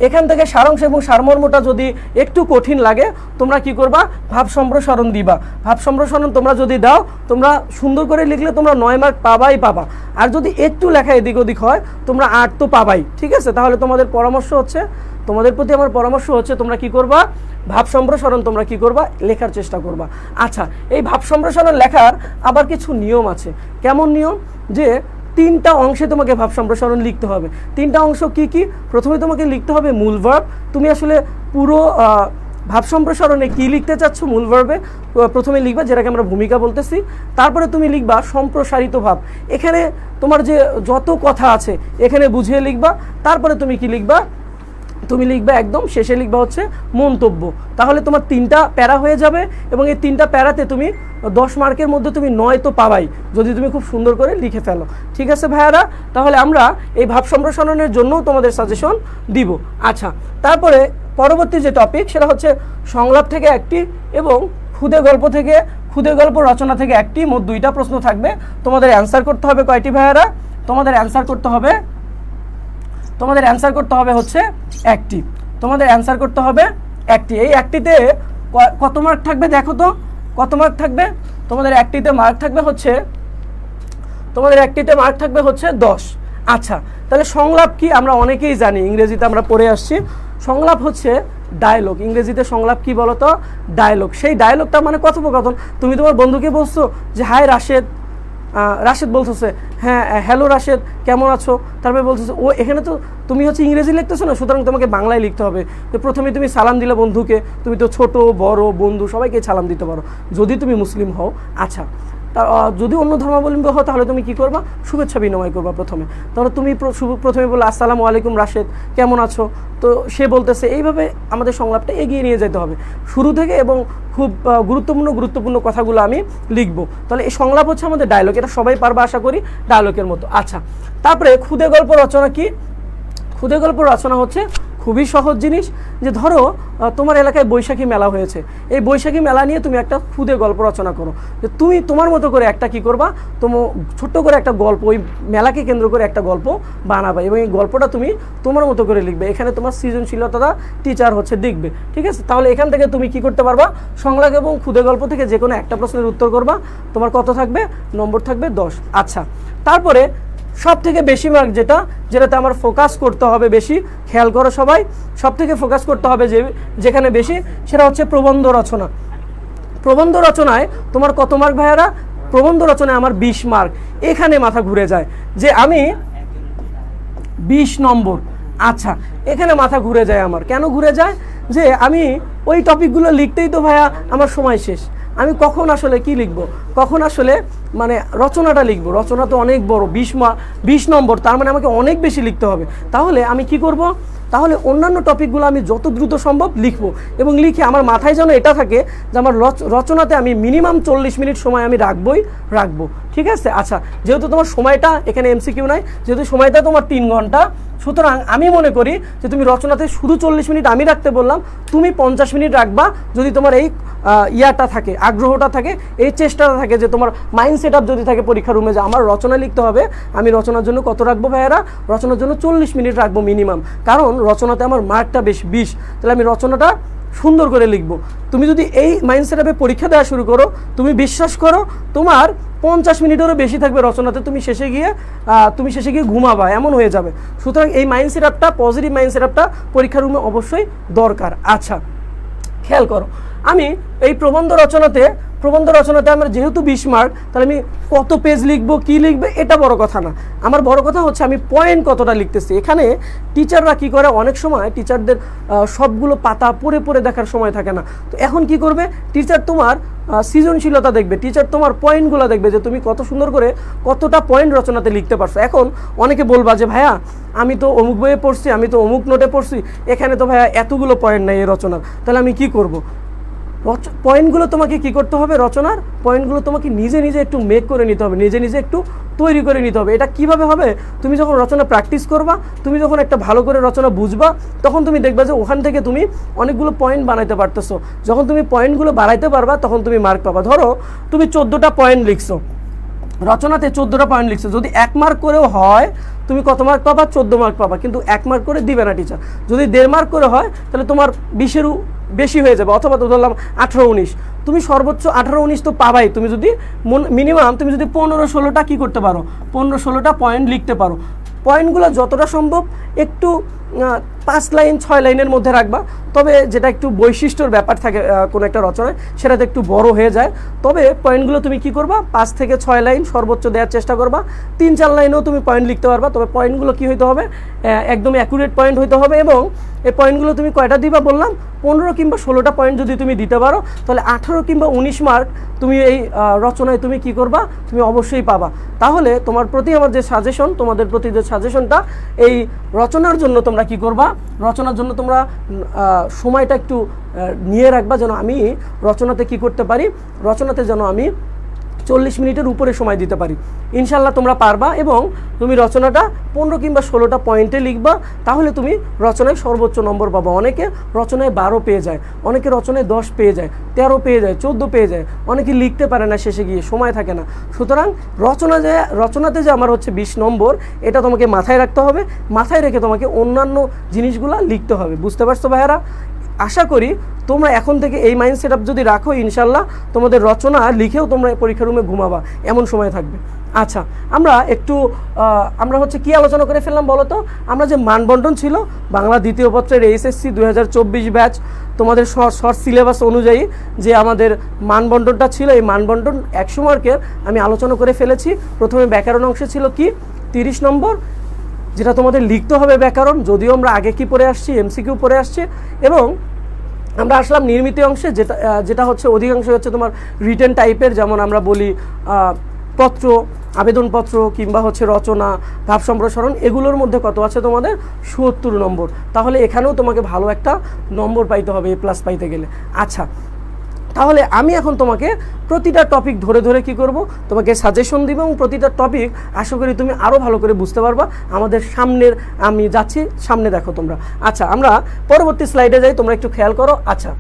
Speaker 1: এখান থেকে সারাংশ এবং সারমর্মটা যদি একটু কঠিন লাগে, তোমরা কি করবা? ভাব সম্প্রসারণ দিবা। ভাব সম্প্রসারণ তোমরা যদি দাও, তোমরা সুন্দর করে লিখলে তোমরা 9 মার্ক পাবা। আর যদি একটু লেখা এদিক ওদিক হয় তোমরা 8 তো পাবাই। ঠিক আছে? তাহলে তোমাদের প্রতি আমার পরামর্শ হচ্ছে তোমরা কি করবা? ভাব সম্প্রসারণ তোমরা কি করবা? লেখার চেষ্টা করবা। আচ্ছা, এই ভাব সম্প্রসারণ লেখার আবার কিছু নিয়ম আছে। কেমন নিয়ম? যে 3টা অংশে তোমাকে ভাব সম্প্রসারণ লিখতে হবে। 3টা অংশ কি কি? প্রথমে তোমাকে লিখতে হবে মূল ভার্ব। তুমি আসলে পুরো ভাব সম্প্রসারণে কি লিখতে চাচ্ছ মূল ভার্বে প্রথমে লিখবা, যেটাকে আমরা ভূমিকা বলতেছি। তারপরে তুমি লিখবা সম্প্রসারিত ভাব। এখানে তোমার যে যত কথা আছে এখানে বুঝিয়ে লিখবা। তারপরে তুমি কি লিখবা? তুমি লিখবে একদম শেষে লিখবা হচ্ছে মন্তব্য। তাহলে তোমার 3টা প্যারা হয়ে যাবে এবং এই 3টা প্যারাতে তুমি 10 মার্কের মধ্যে তুমি 9 তো পাবাই যদি তুমি খুব সুন্দর করে লিখে ফেলো। ঠিক আছে ভাইয়ারা, তাহলে আমরা এই ভাব সম্প্রসারণের জন্যও তোমাদের সাজেশন দিব। আচ্ছা, তারপরে পরবর্তী যে টপিক সেটা হচ্ছে সংলাপ থেকে একটি এবং ক্ষুদে গল্প রচনা থেকে একটি, মোট 2টা প্রশ্ন থাকবে। তোমাদের অ্যান্সার করতে হবে কয়টি ভাইয়ারা? তোমাদের অ্যান্সার করতে হবে হচ্ছে একটি। তোমাদের অ্যান্সার করতে হবে একটি। এই একটিতে কত মার্ক থাকবে দেখো তো, কত মার্ক থাকবে? তোমাদের একটিতে মার্ক থাকবে হচ্ছে 10। আচ্ছা, তাহলে সংলাপ কি আমরা অনেকেই জানি, ইংরেজিতে আমরা পড়ে আসছি। সংলাপ হচ্ছে ডায়লগ। ইংরেজিতে সংলাপ কি বলো তো? ডায়লগ। সেই ডায়লগটা মানে কথোপকথন। তুমি তোমার বন্ধুকে বলছো যে হাই রাশেদ, রাশেদ বলতেছে হ্যাঁ হ্যালো রাশেদ কেমন আছো, তারপরে বলতেছে ও, এখানে তো তুমি হচ্ছে ইংরেজি লিখতেছো না, সুতরাং তোমাকে বাংলায় লিখতে হবে। তো প্রথমে তুমি সালাম দিলে বন্ধুকে, তুমি তো ছোট বড় বন্ধু সবাইকে সালাম দিতে পারো যদি তুমি মুসলিম হও। আচ্ছা, যদি অন্য ধর্মাবলম্বী হও তাহলে তুমি কি করবা? শুভেচ্ছা বিনিময় করবা প্রথমে। তাহলে তুমি প্রথমে বললে আসসালামু আলাইকুম রাশেদ কেমন আছো, তো সে বলতেছে। এইভাবে আমাদের সংলাপটা এগিয়ে নিয়ে যেতে হবে শুরু থেকে, এবং খুব গুরুত্বপূর্ণ কথাগুলো আমি লিখবো। তাহলে এই সংলাপ হচ্ছে আমাদের ডায়লগ, এটা সবাই পারবে আশা করি ডায়লগের মতো। আচ্ছা, তারপরে ক্ষুদে গল্প রচনা কি? ক্ষুদে গল্প রচনা হচ্ছে খুবই সহজ জিনিস। যে ধরো তোমার এলাকায় বৈশাখী মেলা হয়েছে, এই বৈশাখী মেলা নিয়ে তুমি একটা ক্ষুদে গল্প রচনা করো। যে তুমি তোমার মতো করে একটা কি করবা, ছোট্ট করে একটা গল্প, ওই মেলাকে কেন্দ্র করে একটা গল্প বানাবা এবং এই গল্পটা তুমি তোমার মতো করে লিখবে। এখানে তোমার সৃজনশীলতা টিচার হচ্ছে দেখবে। ঠিক আছে, তাহলে এখান থেকে তুমি কি করতে পারবা? সংলাপ এবং ক্ষুদে গল্প থেকে যে কোনো একটা প্রশ্নের উত্তর করবা। তোমার কত থাকবে? নম্বর থাকবে 10। আচ্ছা, তারপরে সব থেকে বেশি মার্ক যেটাতে আমার ফোকাস করতে হবে বেশি, খেয়াল করো সবাই, সব থেকে ফোকাস করতে হবে যেখানে বেশি, সেটা হচ্ছে প্রবন্ধ রচনা। প্রবন্ধ রচনায় তোমার কত মার্ক ভাইয়ারা? প্রবন্ধ রচনায় আমার 20 মার্ক। এখানে মাথা ঘুরে যায় যে আমি 20 নম্বর। আচ্ছা, এখানে মাথা ঘুরে যায় আমার। কেন ঘুরে যায়? যে আমি ওই টপিকগুলো লিখতেই তো ভাইয়া আমার সময় শেষ। আমি কখন আসলে কি লিখব, কখন আসলে মানে রচনাটা লিখব? রচনা তো অনেক বড়, 20 নম্বর, তার মানে আমাকে অনেক বেশি লিখতে হবে। তাহলে আমি কি করব? তাহলে অন্যান্য টপিকগুলো আমি যত দ্রুত সম্ভব লিখবো এবং লিখে আমার মাথায় যেন এটা থাকে যে আমার রচনাতে আমি মিনিমাম 40 মিনিট সময় আমি রাখবো। ঠিক আছে? আচ্ছা, যেহেতু তোমার সময়টা এখানে এমসিকিউ নাই, যেহেতু সময়টা তোমার 3 ঘন্টা, সুতরাং আমি মনে করি যে তুমি রচনাতে শুধু 40 মিনিট আমি রাখতে বললাম, তুমি 50 মিনিট রাখবা। যদি তোমার এই ইয়াটা থাকে, আগ্রহটা থাকে, এই চেষ্টাটা থাকে, যে তোমার মাইন্ড সেট আপ যদি থাকে পরীক্ষার রুমে যে আমার রচনা লিখতে হবে, আমি রচনার জন্য কত রাখবো ভাইয়ারা? রচনার জন্য 40 মিনিট রাখবো মিনিমাম, কারণ রচনাতে আমার মার্কটা বেশি 20। তাহলে আমি রচনাটা সুন্দর করে লিখবো। তুমি যদি এই মাইন্ড সেট আপে পরীক্ষা দেওয়া শুরু করো, তুমি বিশ্বাস করো তোমার 50 মিনিটেরও বেশি থাকবে রচনাতে, তুমি শেষে গিয়ে ঘুমাবা, এমন হয়ে যাবে। সুতরাং এই মাইন্ড সেট আপটা, পজিটিভ মাইন্ড সেট আপটা পরীক্ষার রুমে অবশ্যই দরকার। আচ্ছা, খেয়াল করো, আমি এই প্রবন্ধ রচনাতে আমার যেহেতু 20 মার্ক, তাহলে আমি কত পেজ লিখবো, কি লিখবে, এটা বড় কথা না। আমার বড় কথা হচ্ছে আমি পয়েন্ট কতটা লিখতেছি। এখানে টিচাররা কি করে, অনেক সময় টিচারদের সবগুলো পাতা পড়ে দেখার সময় থাকে না। তো এখন কি করবে, টিচার তোমার সৃজনশীলতা দেখবে, টিচার তোমার পয়েন্টগুলো দেখবে যে তুমি কত সুন্দর করে কতটা পয়েন্ট রচনাতে লিখতে পারছো। এখন অনেকে বলবা যে ভাইয়া আমি তো অমুক বইয়ে পড়ছি, আমি তো অমুক নোটে পড়ছি, এখানে তো ভাইয়া এতগুলো পয়েন্ট নাই এই রচনার, তাহলে আমি কি করব? পয়েন্টগুলো তোমাকে কি করতে হবে? রচনার পয়েন্টগুলো তোমাকে নিজে একটু মেক করে নিতে হবে, নিজে একটু তৈরি করে নিতে হবে। এটা কিভাবে হবে? তুমি যখন রচনা প্র্যাকটিস করবা, তুমি যখন একটা ভালো করে রচনা বুঝবা, তখন তুমি দেখবা যে ওখান থেকে তুমি অনেকগুলো পয়েন্ট বানাইতে পারতেছো। যখন তুমি পয়েন্টগুলো বাড়াইতে পারবা, তখন তুমি মার্ক পাবা। ধরো তুমি 14টা পয়েন্ট লিখছো রচনাতে, 14টা পয়েন্ট লিখছো, যদি 1 মার্ক করেও হয় তুমি কত মার্ক পাবা? 14 মার্ক পাবা। কিন্তু 1 মার্ক করে দিবে না টিচার। যদি 1.5 মার্ক করে হয় তাহলে তোমার 20-এরও বেশি হয়ে যাবে, অথবা তো ধরলাম 18-19, তুমি সর্বোচ্চ 18-19 তো পাবাই। তুমি যদি মিনিমাম তুমি যদি 15-16টা কি করতে পারো, 15-16টা পয়েন্ট লিখতে পারো। পয়েন্টগুলো যতটা সম্ভব একটু 5 লাইন 6 লাইনের মধ্যে রাখবা। তবে যেটা একটু বৈশিষ্ট্যর ব্যাপার থাকে কোনো একটা রচনায়, সেটাতে একটু বড় হয়ে যায়। তবে পয়েন্টগুলো তুমি কি করবা, 5 থেকে 6 লাইন সর্বোচ্চ দেওয়ার চেষ্টা করবা। 3-4 লাইনেও তুমি পয়েন্ট লিখতে পারবা। তবে পয়েন্টগুলো কি হইতে হবে? একদম অ্যাকুরেট পয়েন্ট হইতে হবে। এবং এই পয়েন্টগুলো তুমি কয়টা দিবা বললাম? 15 কিংবা 16টা পয়েন্ট যদি তুমি দিতে পারো, তাহলে 18 কিংবা 19 মার্ক তুমি এই রচনায় তুমি কি করবা? তুমি অবশ্যই পাবা। তাহলে তোমার প্রতি আমার যে সাজেশন, তোমাদের প্রতি যে সাজেশনটা, এই রচনার জন্য তোমরা তোমরা কি করবা, রচনার জন্য তোমরা সময়টা একটু নিয়ে রাখবা, যেন আমি রচনাতে কি করতে পারি, রচনাতে যেন আমি 40 মিনিটের উপরে সময় দিতে পারি। ইনশাল্লাহ তোমরা পারবা, এবং তুমি রচনাটা 15 কিংবা 16টা পয়েন্টে লিখবা, তাহলে তুমি রচনায় সর্বোচ্চ নম্বর পাবা। অনেকে রচনায় 12 পেয়ে যায়, অনেকে রচনায় 10 পেয়ে যায়, 13 পেয়ে যায়, 14 পেয়ে যায়, অনেকে লিখতে পারে না, শেষে গিয়ে সময় থাকে না। সুতরাং রচনাতে যে আমার হচ্ছে 20 নম্বর, এটা তোমাকে মাথায় রাখতে হবে, মাথায় রেখে তোমাকে অন্যান্য জিনিসগুলো লিখতে হবে। বুঝতে পারছো ভাইয়ারা? আশা করি তোমরা এখন থেকে এই মাইন্ড সেট আপ যদি রাখো, ইনশাল্লাহ তোমাদের রচনা লিখেও তোমরা পরীক্ষা রুমে ঘুমাবা, এমন সময় থাকবে। আচ্ছা, আমরা হচ্ছে কি আলোচনা করে ফেললাম বলো তো? আমরা যে মানবন্টন ছিল বাংলা দ্বিতীয় পত্রের এইচএসসি 2024 ব্যাচ, তোমাদের শর্ট সিলেবাস অনুযায়ী যে আমাদের মানবন্টনটা ছিল, এই মানবন্টন 100 মার্কের আমি আলোচনা করে ফেলেছি। প্রথমে ব্যাকরণ অংশে ছিল কি 30 নম্বর, যেটা তোমাদের লিখতে হবে ব্যাকরণ, যদিও আমরা আগে কি পড়ে আসছি, এমসিকিউ পড়ে আসছে। এবং আমরা আসলাম নির্মিত অংশে, যেটা হচ্ছে অধিকাংশ হচ্ছে তোমার রিটেন টাইপের, যেমন আমরা বলি পত্র, আবেদনপত্র কিংবা হচ্ছে রচনা, ভাব সম্প্রসারণ, এগুলোর মধ্যে কত আছে তোমাদের 70 নম্বর। তাহলে এখানেও তোমাকে ভালো একটা নম্বর পাইতে হবে, A+ পাইতে গেলে। আচ্ছা, তাহলে আমি এখন তোমাকে প্রতিটা টপিক ধরে ধরে কি করব, তোমাকে সাজেশন দিব, এবং প্রতিটা টপিক আশা করি তুমি আরও ভালো করে বুঝতে পারবা। আমাদের আমি যাচ্ছি সামনে, দেখো তোমরা। আচ্ছা, আমরা পরবর্তী স্লাইডে যাই, তোমরা একটু খেয়াল করো। আচ্ছা,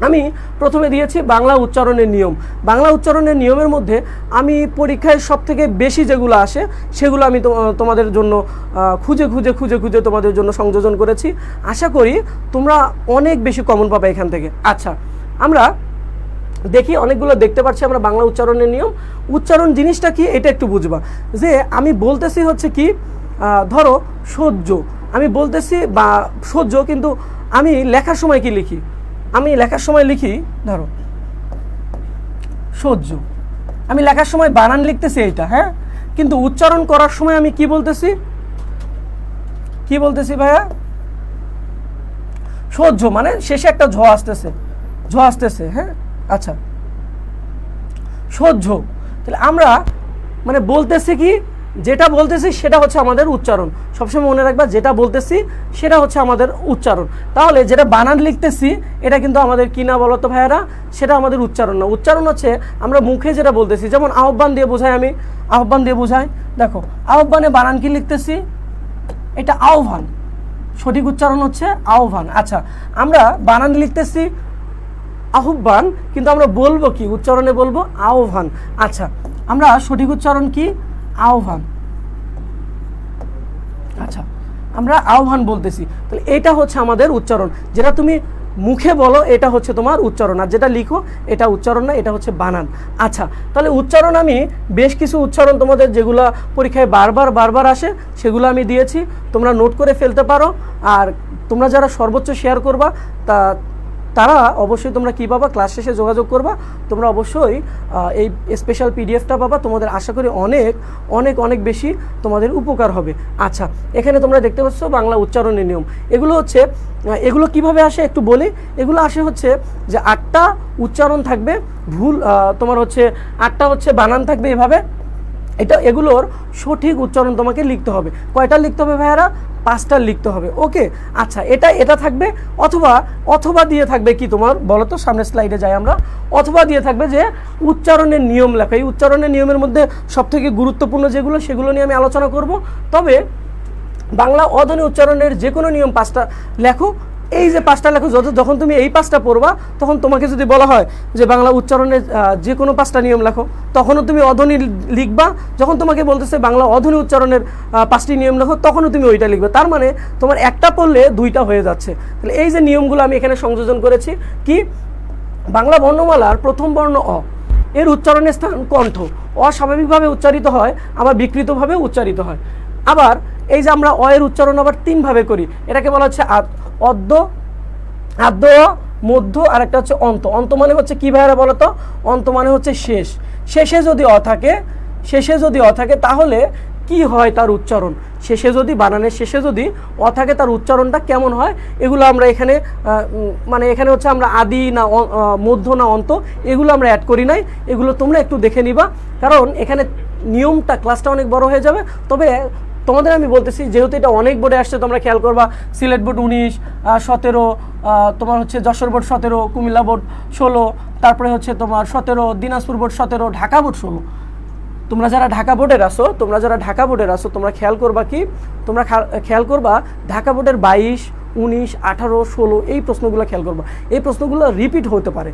Speaker 1: আমি প্রথমে দিয়েছি বাংলা উচ্চারণের নিয়ম। বাংলা উচ্চারণের নিয়মের মধ্যে আমি পরীক্ষায় সবথেকে বেশি যেগুলো আসে সেগুলো আমি তোমাদের জন্য খুঁজে তোমাদের জন্য সংযোজন করেছি। আশা করি তোমরা অনেক বেশি কমন পাবে এখান থেকে। আচ্ছা, আমরা দেখি, অনেকগুলো দেখতে পাচ্ছি আমরা বাংলা উচ্চারণের নিয়ম। উচ্চারণ জিনিসটা কি এটা একটু বুঝবা, যে আমি বলতেছি হচ্ছে কি, ধরো সহ্য, আমি বলতেছি বা সহ্য, কিন্তু আমি লেখার সময় কি লিখি, আমি লেখার সময় লিখি ধরো সহ্য, আমি লেখার সময় বানান লিখতেছি এইটা, হ্যাঁ, কিন্তু উচ্চারণ করার সময় আমি কি বলতেছি ভাইয়া, সহ্য, মানে শেষে একটা ঝ আসতেছে, হ্যাঁ। আচ্ছা, সহ্য, তাহলে আমরা মানে বলতেছি কি, যেটা বলতেছি সেটা হচ্ছে আমাদের উচ্চারণ। সবসময় মনে রাখবা, যেটা বলতেছি সেটা হচ্ছে আমাদের উচ্চারণ। তাহলে যেটা বানান লিখতেছি এটা কিন্তু আমাদের কি না বলো তো ভাইয়ারা, সেটা আমাদের উচ্চারণ না। উচ্চারণ হচ্ছে আমরা মুখে যেটা বলতেছি, যেমন আহ্বান দিয়ে বোঝাই, দেখো আহ্বানে বানান কি লিখতেছি, এটা আহ্বান, সঠিক উচ্চারণ হচ্ছে আহ্বান। আচ্ছা, আমরা বানান লিখতেছি আহ্বান, কিন্তু আমরা বলবো কি, উচ্চারণে বলবো আহ্বান। আচ্ছা, আমরা সঠিক উচ্চারণ কি, আহ্বান। আচ্ছা, আমরা আহ্বান বলতেছি, তাহলে এটা হচ্ছে আমাদের উচ্চারণ। যেটা তুমি মুখে বলো এটা হচ্ছে তোমার উচ্চারণ, আর যেটা লিখো এটা উচ্চারণ না, এটা হচ্ছে বানান। আচ্ছা, তাহলে উচ্চারণ আমি বেশ কিছু উচ্চারণ তোমাদের যেগুলো পরীক্ষায় বারবার আসে সেগুলো আমি দিয়েছি, তোমরা নোট করে ফেলতে পারো। আর তোমরা যারা সর্বোচ্চ শেয়ার করবা তারা অবশ্যই তোমরা কী পাবা, ক্লাস শেষে যোগাযোগ করবা, তোমরা অবশ্যই এই স্পেশাল পিডিএফটা পাবা। তোমাদের আশা করি অনেক বেশি তোমাদের উপকার হবে। আচ্ছা, এখানে তোমরা দেখতে পাচ্ছ বাংলা উচ্চারণের নিয়ম। এগুলো কিভাবে আসে একটু বলি। এগুলো আসে হচ্ছে যে 8টা উচ্চারণ থাকবে, তোমার হচ্ছে 8টা হচ্ছে বানান থাকবে এভাবে। এগুলোর সঠিক উচ্চারণ তোমাকে লিখতে হবে। কয়টা লিখতে হবে ভাইয়ারা? 5টা লিখতে হবে। ওকে, আচ্ছা, এটা থাকবে, অথবা দিয়ে থাকবে কি তোমার বলো তো, সামনের স্লাইডে যাই আমরা। অথবা দিয়ে থাকবে যে উচ্চারণের নিয়ম লেখা। এই উচ্চারণের নিয়মের মধ্যে সবথেকে গুরুত্বপূর্ণ সেগুলো নিয়ে আমি আলোচনা করব। তবে বাংলা অধ্বনি উচ্চারণের যে কোনো নিয়ম 5টা লেখো। এই যে 5টা লেখো, যখন তুমি এই 5টা পড়বা, তখন তোমাকে যদি বলা হয় যে বাংলা উচ্চারণের যে কোনো 5টা নিয়ম লেখো, তখনও তুমি অধ্বনি লিখবা। যখন তোমাকে বলতেছে বাংলা অধ্বনি উচ্চারণের 5টি নিয়ম লেখো, তখনও তুমি ওইটা লিখবে। তার মানে তোমার একটা পড়লে 2টা হয়ে যাচ্ছে। তাহলে এই যে নিয়মগুলো আমি এখানে সংযোজন করেছি, কি বাংলা বর্ণমালার প্রথম বর্ণ অ, এর উচ্চারণের স্থান কণ্ঠ। অস্বাভাবিকভাবে উচ্চারিত হয়, আবার বিকৃতভাবে উচ্চারিত হয়। আবার এই যে আমরা অ এর উচ্চারণ আবার 3 ভাবে করি, এটাকে বলা হচ্ছে আদ্য, মধ্য, আর একটা হচ্ছে অন্ত। অন্ত মানে হচ্ছে কি ভাইয়ারা বলো তো? অন্ত মানে হচ্ছে শেষ। শেষে যদি অ থাকে তাহলে কি হয় তার উচ্চারণ? বানানের শেষে যদি অ থাকে তার উচ্চারণটা কেমন হয়? এগুলো আমরা এখানে এখানে হচ্ছে আমরা আদি না মধ্য না অন্ত, এগুলো আমরা অ্যাড করি নাই। এগুলো তোমরা একটু দেখে নিবা, কারণ এখানে নিয়মটা ক্লাসটা অনেক বড় হয়ে যাবে। তবে তোমাদের আমি বলতেছি, যেহেতু এটা অনেক বোর্ডে আসছে, তোমরা খেয়াল করবা সিলেট বোর্ড 19, 17, তোমার হচ্ছে যশোর বোর্ড 17, কুমিল্লা বোর্ড 16, তারপরে হচ্ছে তোমার 17, দিনাজপুর বোর্ড 17, ঢাকা বোর্ড 16। তোমরা যারা ঢাকা বোর্ডের আসো তোমরা খেয়াল করবা কি, তোমরা খেয়াল করবা ঢাকা বোর্ডের 22, 19, 18, 16 এই প্রশ্নগুলো খেয়াল করবা। এই প্রশ্নগুলো রিপিট হতে পারে,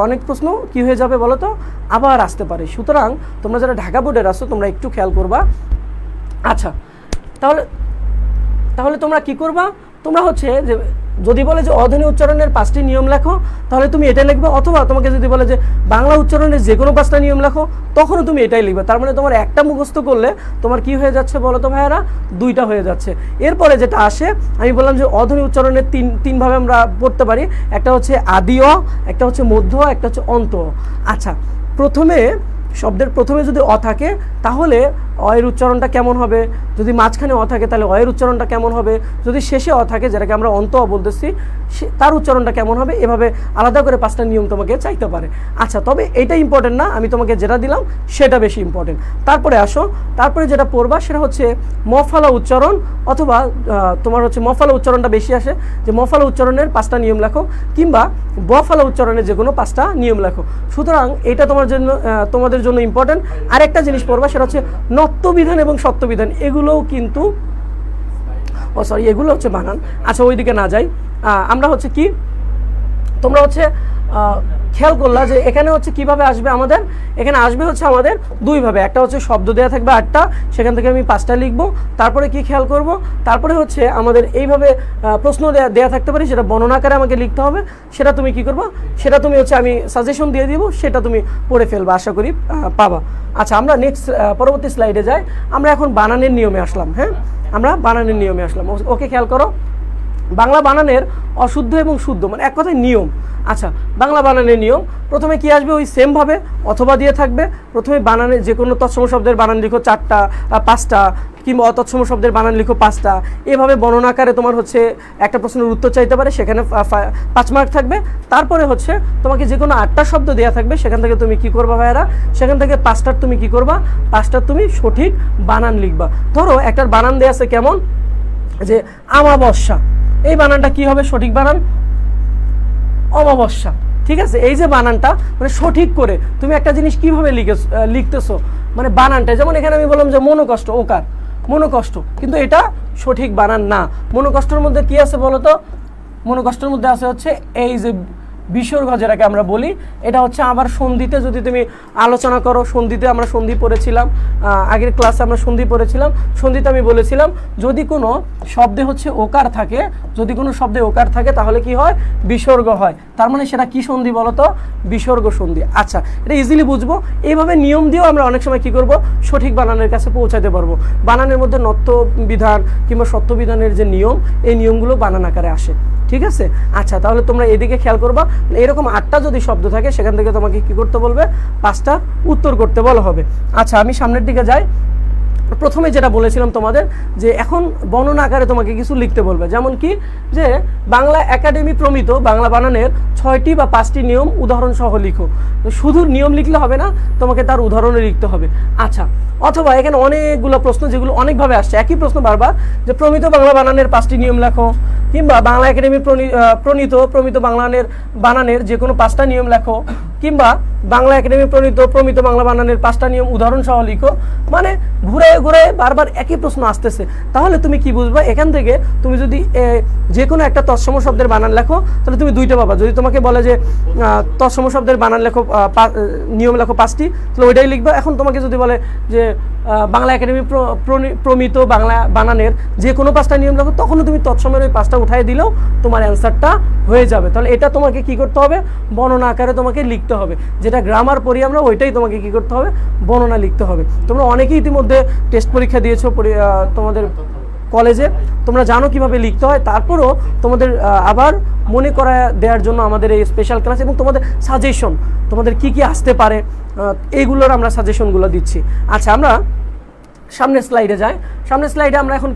Speaker 1: অনেক প্রশ্ন কি হয়ে যাবে বলো তো, আবার আসতে পারে। সুতরাং তোমরা যারা ঢাকা বোর্ডের আসো তোমরা একটু খেয়াল করবা। আচ্ছা, তাহলে তোমরা কি করবা, তোমরা হচ্ছে যে যদি বলে যে অধ্বনি উচ্চারণের 5টি নিয়ম লেখো, তাহলে তুমি এটাই লিখবে। অথবা তোমাকে যদি বলে যে বাংলা উচ্চারণের যে কোনো 5টা নিয়ম লেখো, তখনও তুমি এটাই লিখবে। তার মানে তোমার একটা মুখস্থ করলে তোমার কি হয়ে যাচ্ছে বলো তো ভাইয়ারা, 2টা হয়ে যাচ্ছে। এরপরে যেটা আসে, আমি বললাম যে অধ্বনি উচ্চারণের তিন ভাবে আমরা পড়তে পারি। একটা হচ্ছে আদি অ, একটা হচ্ছে মধ্য অ, একটা হচ্ছে অন্ত অ। আচ্ছা, শব্দের প্রথমে যদি অ থাকে তাহলে অ এর উচ্চারণটা কেমন হবে, যদি মাঝখানে অ থাকে তাহলে অ এর উচ্চারণটা কেমন হবে, যদি শেষে অ থাকে যেটাকে আমরা অন্ত অ বলতেছি তার উচ্চারণটা কেমন হবে, এভাবে আলাদা করে 5টা নিয়ম তোমাকে চাইতে পারে। আচ্ছা, তবে এটা ইম্পর্টেন্ট না, আমি তোমাকে যেটা দিলাম সেটা বেশি ইম্পর্টেন্ট। তারপরে যেটা পড়বা সেটা হচ্ছে মফালা উচ্চারণ, অথবা তোমার হচ্ছে মফালা উচ্চারণটা বেশি আসে, যে মফালা উচ্চারণের 5টা নিয়ম লেখো, কিংবা বফালা উচ্চারণের যে কোনো 5টা নিয়ম লেখো। সুতরাং এটা তোমাদের জন্য ইম্পর্টেন্ট। আরেকটা জিনিস পড়বা সেটা হচ্ছে নত্যবিধান এবং সত্যবিধান, এগুলোও কিন্তু এগুলো হচ্ছে বানান। আচ্ছা, ওইদিকে না যাই, আমরা হচ্ছে কি, তোমরা হচ্ছে খেয়াল করলা যে এখানে হচ্ছে কিভাবে আসবে আমাদের, এখানে আসবে হচ্ছে আমাদের 2 ভাবে। একটা হচ্ছে শব্দ দেয়া থাকবে 8টা, সেখান থেকে আমি 5টা লিখবো। তারপরে কি খেয়াল করব, তারপরে হচ্ছে আমাদের এইভাবে প্রশ্ন দেয়া থাকতে পারে, সেটা বর্ণনাকারে আমাকে লিখতে হবে। সেটা তুমি কি করবা, সেটা তুমি হচ্ছে আমি সাজেশন দিয়ে দিব, সেটা তুমি পড়ে ফেলবা, আশা করি পাবা। আচ্ছা, আমরা পরবর্তী স্লাইডে যাই। আমরা এখন বানানের নিয়মে আসলাম। হ্যাঁ, আমরা বানানের নিয়মে আসলাম। ওকে, খেয়াল করো, বাংলা বানানের অশুদ্ধ এবং শুদ্ধ, মানে এক কথায় নিয়ম। আচ্ছা, বাংলা বানানের নিয়ম, প্রথমে কি আসবে, ওই সেম ভাবে অথবা দিয়ে থাকবে। প্রথমে বানানের যে কোনো তৎসম শব্দের বানান লিখো 4টা, 5টা, কিংবা অতৎসম শব্দের বানান লিখো 5টা। এভাবে বর্ণনাকারে তোমার হচ্ছে একটা প্রশ্নের উত্তর চাইতে পারে, সেখানে 5 মার্ক থাকবে। তারপরে হচ্ছে তোমাকে যে কোনো 8টা শব্দ দেওয়া থাকবে, সেখান থেকে তুমি কি করবা ভাইয়ারা, সেখান থেকে 5টার তুমি কি করবা, 5টার তুমি সঠিক বানান লিখবা। ধরো একটার বানান দেওয়া আছে কেমন, যে আমাবস্যা, এই বানানটা কি হবে, সঠিক বানান অমাবস্যা। ঠিক আছে, এই যে বানানটা মানে সঠিক করে তুমি একটা জিনিস কিভাবে লিখতেছো, মানে বানানটা, যেমন এখানে আমি বললাম যে মনোকষ্ট, ওকার মনোকষ্ট, কিন্তু এটা সঠিক বানান না। মনোকষ্টের মধ্যে কি আছে বলো তো, মনোকষ্টের মধ্যে আছে হচ্ছে এই যে বিসর্গ, যেটাকে আমরা বলি, এটা হচ্ছে আবার সন্ধিতে যদি তুমি আলোচনা করো, সন্ধিতে আমরা সন্ধি পড়েছিলাম, আগের ক্লাসে আমরা সন্ধি পড়েছিলাম। সন্ধিতে আমি বলেছিলাম যদি কোনো শব্দে হচ্ছে ওকার থাকে, তাহলে কি হয়, বিসর্গ হয়। তার মানে সেটা কি সন্ধি বলো তো, বিসর্গ সন্ধি। আচ্ছা, এটা ইজিলি বুঝবো। এইভাবে নিয়ম দিয়েও আমরা অনেক সময় কি করব, সঠিক বানানের কাছে পৌঁছাতে পারবো। বানানের মধ্যে নত্য বিধান কিংবা সত্য বিধানের যে নিয়ম, এই নিয়মগুলো বানান আকারে আসে। ঠিক আছে, আচ্ছা, তাহলে তোমরা এদিকে খেয়াল করবা, এরকম 8টা যদি শব্দ থাকে, সেখান থেকে তোমাকে কি করতে বলবে, 5টা উত্তর করতে বলা হবে। আচ্ছা, আমি সামনের দিকে যাই। প্রথমে যেটা বলেছিলাম তোমাদের, যে এখন বর্ণনা আকারে তোমাকে কিছু লিখতে বলবে, যেমন কি, যে বাংলা একাডেমি প্রমিত বাংলা বানানের 6টি বা 5টি নিয়ম উদাহরণ সহ লিখো। শুধু নিয়ম লিখলে হবে না, তোমাকে তার উদাহরণে লিখতে হবে। আচ্ছা, অথবা এখানে অনেকগুলো প্রশ্ন যেগুলো অনেকভাবে আসছে, একই প্রশ্ন বারবার, যে প্রমিত বাংলা বানানের 5টি নিয়ম লেখো, কিংবা বাংলা একাডেমি প্রমিত বানানের যে কোনো 5টা নিয়ম লেখো, কিংবা বাংলা একাডেমি প্রমিত বাংলা বানানের 5টা নিয়ম উদাহরণ সহ লিখো। মানে ঘুরে ঘুরে বারবার একই প্রশ্ন আসতেছে। তাহলে তুমি কি বুঝবা, এখান থেকে তুমি যদি যে কোনো একটা তৎসম শব্দের বানান লেখো, তাহলে তুমি 2টা পাবা। যদি তোমাকে বলে যে তৎসম শব্দের বানান লেখো, নিয়ম লেখো 5টি, তাহলে ওইটাই লিখবা। এখন তোমাকে যদি বলে যে বাংলা একাডেমি প্রমিত বাংলা বানানের যে কোনো 5টা নিয়ম লেখো, তখনও তুমি তৎসমের ওই 5টা উঠাই দিলেও তোমার অ্যান্সারটা হয়ে যাবে। তাহলে এটা তোমাকে কি করতে হবে, বর্ণনা আকারে তোমাকে লিখতে হবে। যেটা গ্রামার পড়ি আমরা, ওইটাই তোমাকে কি করতে হবে, বর্ণনা লিখতে হবে। তোমরা অনেকেই ইতিমধ্যে টেস্ট পরীক্ষা দিয়েছো তোমাদের কলেজে, তোমরা জানো কিভাবে লিখতে হয়। তারপরও তোমাদের আবার মনে করা দেওয়ার জন্য আমাদের এই স্পেশাল ক্লাস এবং তোমাদের সাজেশন, তোমাদের কি কি আসতে পারে, এইগুলোর আমরা সাজেশনগুলো দিচ্ছি। আচ্ছা, আমরা সামনের স্লাইডে যাই। সামনের স্লাইডে আমরা এখন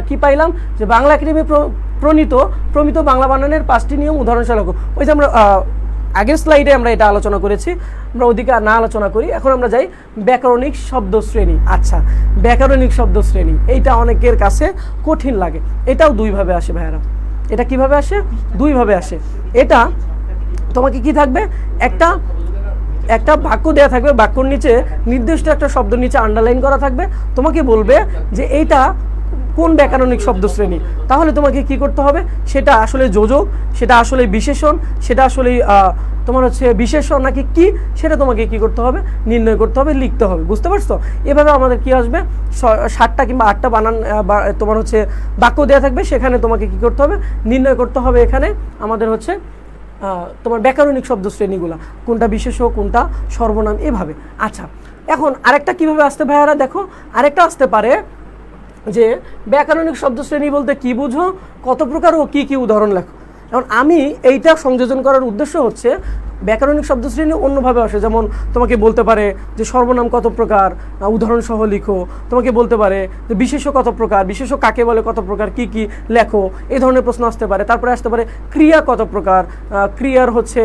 Speaker 1: কি পাইলাম, যে বাংলা একাডেমি প্রমিত বাংলা বানানের 5টি নিয়ম উদাহরণ সহ লিখো। ওই যে আমরা আগের স্লাইডে আমরা এটা আলোচনা করেছি, আমরা ওদিকে না আলোচনা করি। এখন আমরা যাই ব্যাকরণিক শব্দ শ্রেণী। আচ্ছা, ব্যাকরণিক শব্দ শ্রেণী এইটা অনেকের কাছে কঠিন লাগে। এটাও দুইভাবে আসে ভাইয়ারা। এটা কিভাবে আসে? দুইভাবে আসে। এটা তোমাকে কি থাকবে, একটা বাক্য দেওয়া থাকবে, বাক্যর নিচে নির্দিষ্ট একটা শব্দ নিচে আন্ডারলাইন করা থাকবে, তোমাকে বলবে যে এইটা কোন ব্যাকরণিক শব্দ শ্রেণী। তাহলে তোমাকে কি করতে হবে, সেটা আসলে যোজক, সেটা আসলে বিশেষণ, সেটা আসলে তোমার হচ্ছে বিশেষণ নাকি কি, সেটা তোমাকে কি করতে হবে, নির্ণয় করতে হবে, লিখতে হবে। বুঝতে পারছো? এভাবে আমাদের কি আসবে, 7টা কিংবা 8টা বানান তোমার হচ্ছে বাক্য দেওয়া থাকবে, সেখানে তোমাকে কি করতে হবে, নির্ণয় করতে হবে এখানে আমাদের হচ্ছে তোমার ব্যাকরণিক শব্দ শ্রেণীগুলা, কোনটা বিশেষ কোনটা সর্বনাম, এভাবে। আচ্ছা, এখন আরেকটা কিভাবে আসতে ভাইয়ারা, দেখো আরেকটা আসতে পারে যে ব্যাকরণিক শব্দ শ্রেণী বলতে কি বুঝো, কত প্রকার ও কি কি উদাহরণ লেখো। এখন আমি এইটা সংযোজন করার উদ্দেশ্য হচ্ছে ব্যাকরণিক শব্দ শ্রেণী অন্যভাবে আসে, যেমন তোমাকে বলতে পারে যে সর্বনাম কত প্রকার, উদাহরণ সহ লিখো। তোমাকে বলতে পারে যে বিশেষ্য কত প্রকার, বিশেষ্য কাকে বলে, কত প্রকার, কি কি লেখো, এই ধরনের প্রশ্ন আসতে পারে। তারপরে আসতে পারে ক্রিয়া কত প্রকার, ক্রিয়ার হচ্ছে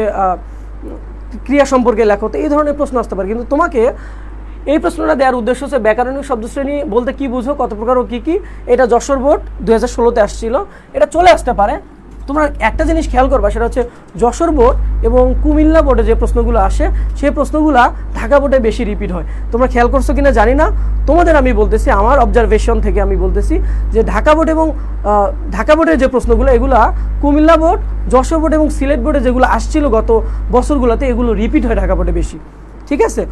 Speaker 1: ক্রিয়া সম্পর্কে লেখো। তো এই ধরনের প্রশ্ন আসতে পারে। কিন্তু তোমাকে এই প্রশ্নটা দেওয়ার উদ্দেশ্য হচ্ছে ব্যাকরণিক শব্দশ্রেণী বলতে কি বুঝো, কত প্রকার ও কী কী। এটা যশোর বোর্ড 2016-তে আসছিল, এটা চলে আসতে পারে। তোমরা একটা জিনিস খেয়াল করবা, সেটা হচ্ছে যশোর বোর্ড এবং কুমিল্লা বোর্ডে যে প্রশ্নগুলো আসে, সেই প্রশ্নগুলো ঢাকা বোর্ডে বেশি রিপিট হয়। তোমরা খেয়াল করছো কিনা জানি না, তোমাদের আমি বলতেছি, আমার অবজারভেশন থেকে আমি বলতেছি যে ঢাকা বোর্ড এবং ঢাকা বোর্ডের যে প্রশ্নগুলো, এগুলা কুমিল্লা বোর্ড, যশোর বোর্ড এবং সিলেট বোর্ডে যেগুলো আসছিল গত বছরগুলোতে, এগুলো রিপিট হয় ঢাকা বোর্ডে বেশি। ঠিক আছে?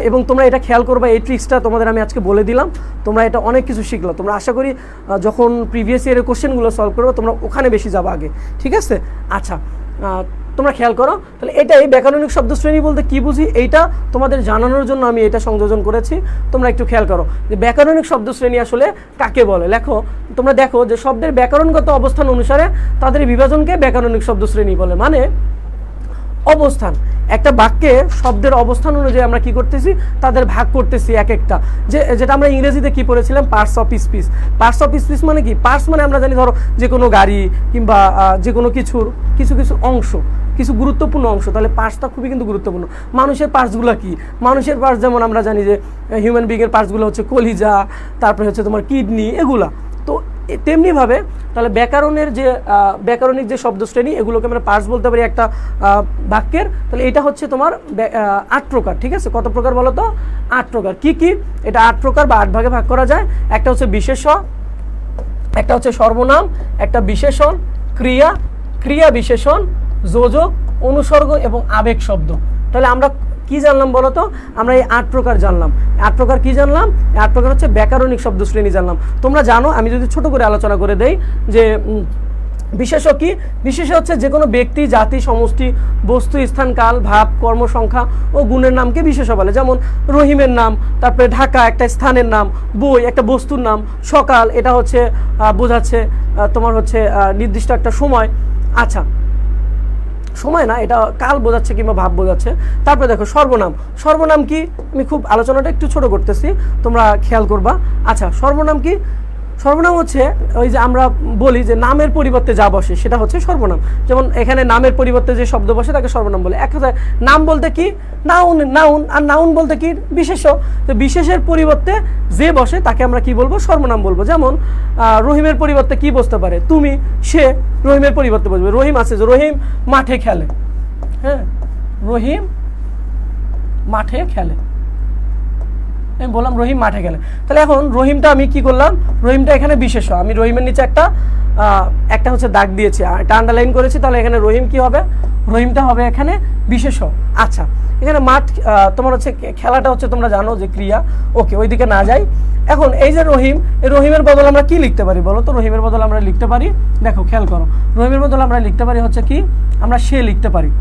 Speaker 1: এবং তোমরা এটা খেয়াল করবা, এই ট্রিক্সটা তোমাদের আমি আজকে বলে দিলাম। তোমরা এটা অনেক কিছু শিখলো। তোমরা আশা করি যখন প্রিভিয়াস ইয়ারের কোশ্চেনগুলো সলভ করবে, তোমরা ওখানে বেশি যাবে আগে। ঠিক আছে? আচ্ছা, তোমরা খেয়াল করো। তাহলে এটাই ব্যাকরণিক শব্দশ্রেণী বলতে কি বুঝি, এইটা তোমাদের জানানোর জন্য আমি এটা সংযোজন করেছি। তোমরা একটু খেয়াল করো যে ব্যাকরণিক শব্দশ্রেণী আসলে কাকে বলে। লেখো, তোমরা দেখো যে শব্দের ব্যাকরণগত অবস্থান অনুসারে তাদের বিভাজনকে ব্যাকরণিক শব্দশ্রেণী বলে। মানে অবস্থান, একটা বাক্যে শব্দের অবস্থান অনুযায়ী আমরা কি করতেছি, তাদের ভাগ করতেছি এক একটা। যেটা আমরা ইংরেজিতে কি পড়েছিলাম, parts of speech. Parts of speech মানে কি? পার্টস মানে আমরা জানি ধরো যে কোনো গাড়ি কিংবা যে কোনো কিছুর কিছু কিছু অংশ, কিছু গুরুত্বপূর্ণ অংশ। তাহলে পার্টসটা খুবই কিন্তু গুরুত্বপূর্ণ। মানুষের পার্টসগুলো কি? মানুষের পার্টস যেমন আমরা জানি যে হিউম্যান বিংয়ের পার্টসগুলো হচ্ছে কলিজা, তারপরে হচ্ছে তোমার কিডনি, এগুলা। তো তেমনিভাবে তাহলে ব্যাকরণিক যে শব্দশ্রেণী, এগুলোকে আমরা পার্টস বলতে পারি একটা বাক্যের। তাহলে এটা হচ্ছে তোমার 8 প্রকার। ঠিক আছে? কত প্রকার বলো তো? 8 প্রকার। কি কি? এটা 8 প্রকার বা 8 ভাগে ভাগ করা যায়। একটা হচ্ছে বিশেষ্য, একটা হচ্ছে সর্বনাম, একটা বিশেষণ, ক্রিয়া বিশেষণ, যোজক, অনুসর্গ এবং আবেগ শব্দ। তাহলে আমরা কি জানলাম বলো তো? আমরা এই 8 প্রকার জানলাম। 8 প্রকার কি জানলাম? 8 প্রকার হচ্ছে ব্যাকরণিক শব্দশ্রেণী জানলাম। তোমরা জানো, আমি যদি ছোট করে আলোচনা করে দেই যে বিশেষ্য কি? বিশেষ্য হচ্ছে যে কোনো ব্যক্তি, জাতি, সমষ্টি, বস্তু, স্থান, কাল, ভাব, কর্ম, সংখ্যা ও গুণের নামকে বিশেষ্য বলে। যেমন রহিমের নাম, তারপরে ঢাকা একটা স্থানের নাম, বই একটা বস্তুর নাম, সকাল এটা হচ্ছে বোঝাচ্ছে তোমার হচ্ছে নির্দিষ্ট একটা সময়। আচ্ছা, সময় না, এটা কাল বোঝাচ্ছে কিংবা ভাব বোঝাচ্ছে। তারপরে দেখো সর্বনাম। সর্বনাম কি? আমি খুব আলোচনাটা একটু ছোট করতেছি, তোমরা খেয়াল করবা। আচ্ছা, সর্বনাম কি? সর্বনাম হচ্ছে ওই যে আমরা বলি যে নামের পরিবর্তে যা বসে সেটা হচ্ছে সর্বনাম। যেমন এখানে নামের পরিবর্তে যে শব্দ বসে তাকে সর্বনাম বলে। এক কথায় নাম বলতে কি? নাউন। আর নাউন বলতে কি? বিশেষ্য। তো বিশেষের পরিবর্তে যে বসে তাকে আমরা কি বলবো? সর্বনাম বলবো। যেমন রহিমের পরিবর্তে কি বসতে পারে? তুমি, সে। রহিমের পরিবর্তে বসবে। রহিম আছে যে রহিম মাঠে খেলে। হ্যাঁ, রহিম মাঠে খেলে। আমি বললাম রহিম মাঠে গেলে। তাহলে এখন রহিমটা আমি কি করলাম? রহিমটা এখানে বিশেষ্য। আমি রহিমের নিচে একটা হচ্ছে দাগ দিয়েছি, একটা আন্ডারলাইন করেছি। তাহলে এখানে রহিম কি হবে? রহিমটা হবে এখানে বিশেষ্য। আচ্ছা, এখানে মাঠ তোমার হচ্ছে খেলাটা হচ্ছে তোমরা জানো যে ক্রিয়া। ওকে, ওইদিকে না যাই। এখন এই যে রহিম, এই রহিমের বদল আমরা কি লিখতে পারি বলো তো? রহিমের বদল আমরা লিখতে পারি, দেখো খেয়াল করো, রহিমের বদল আমরা লিখতে পারি হচ্ছে কি? আমরা সে লিখতে পারি।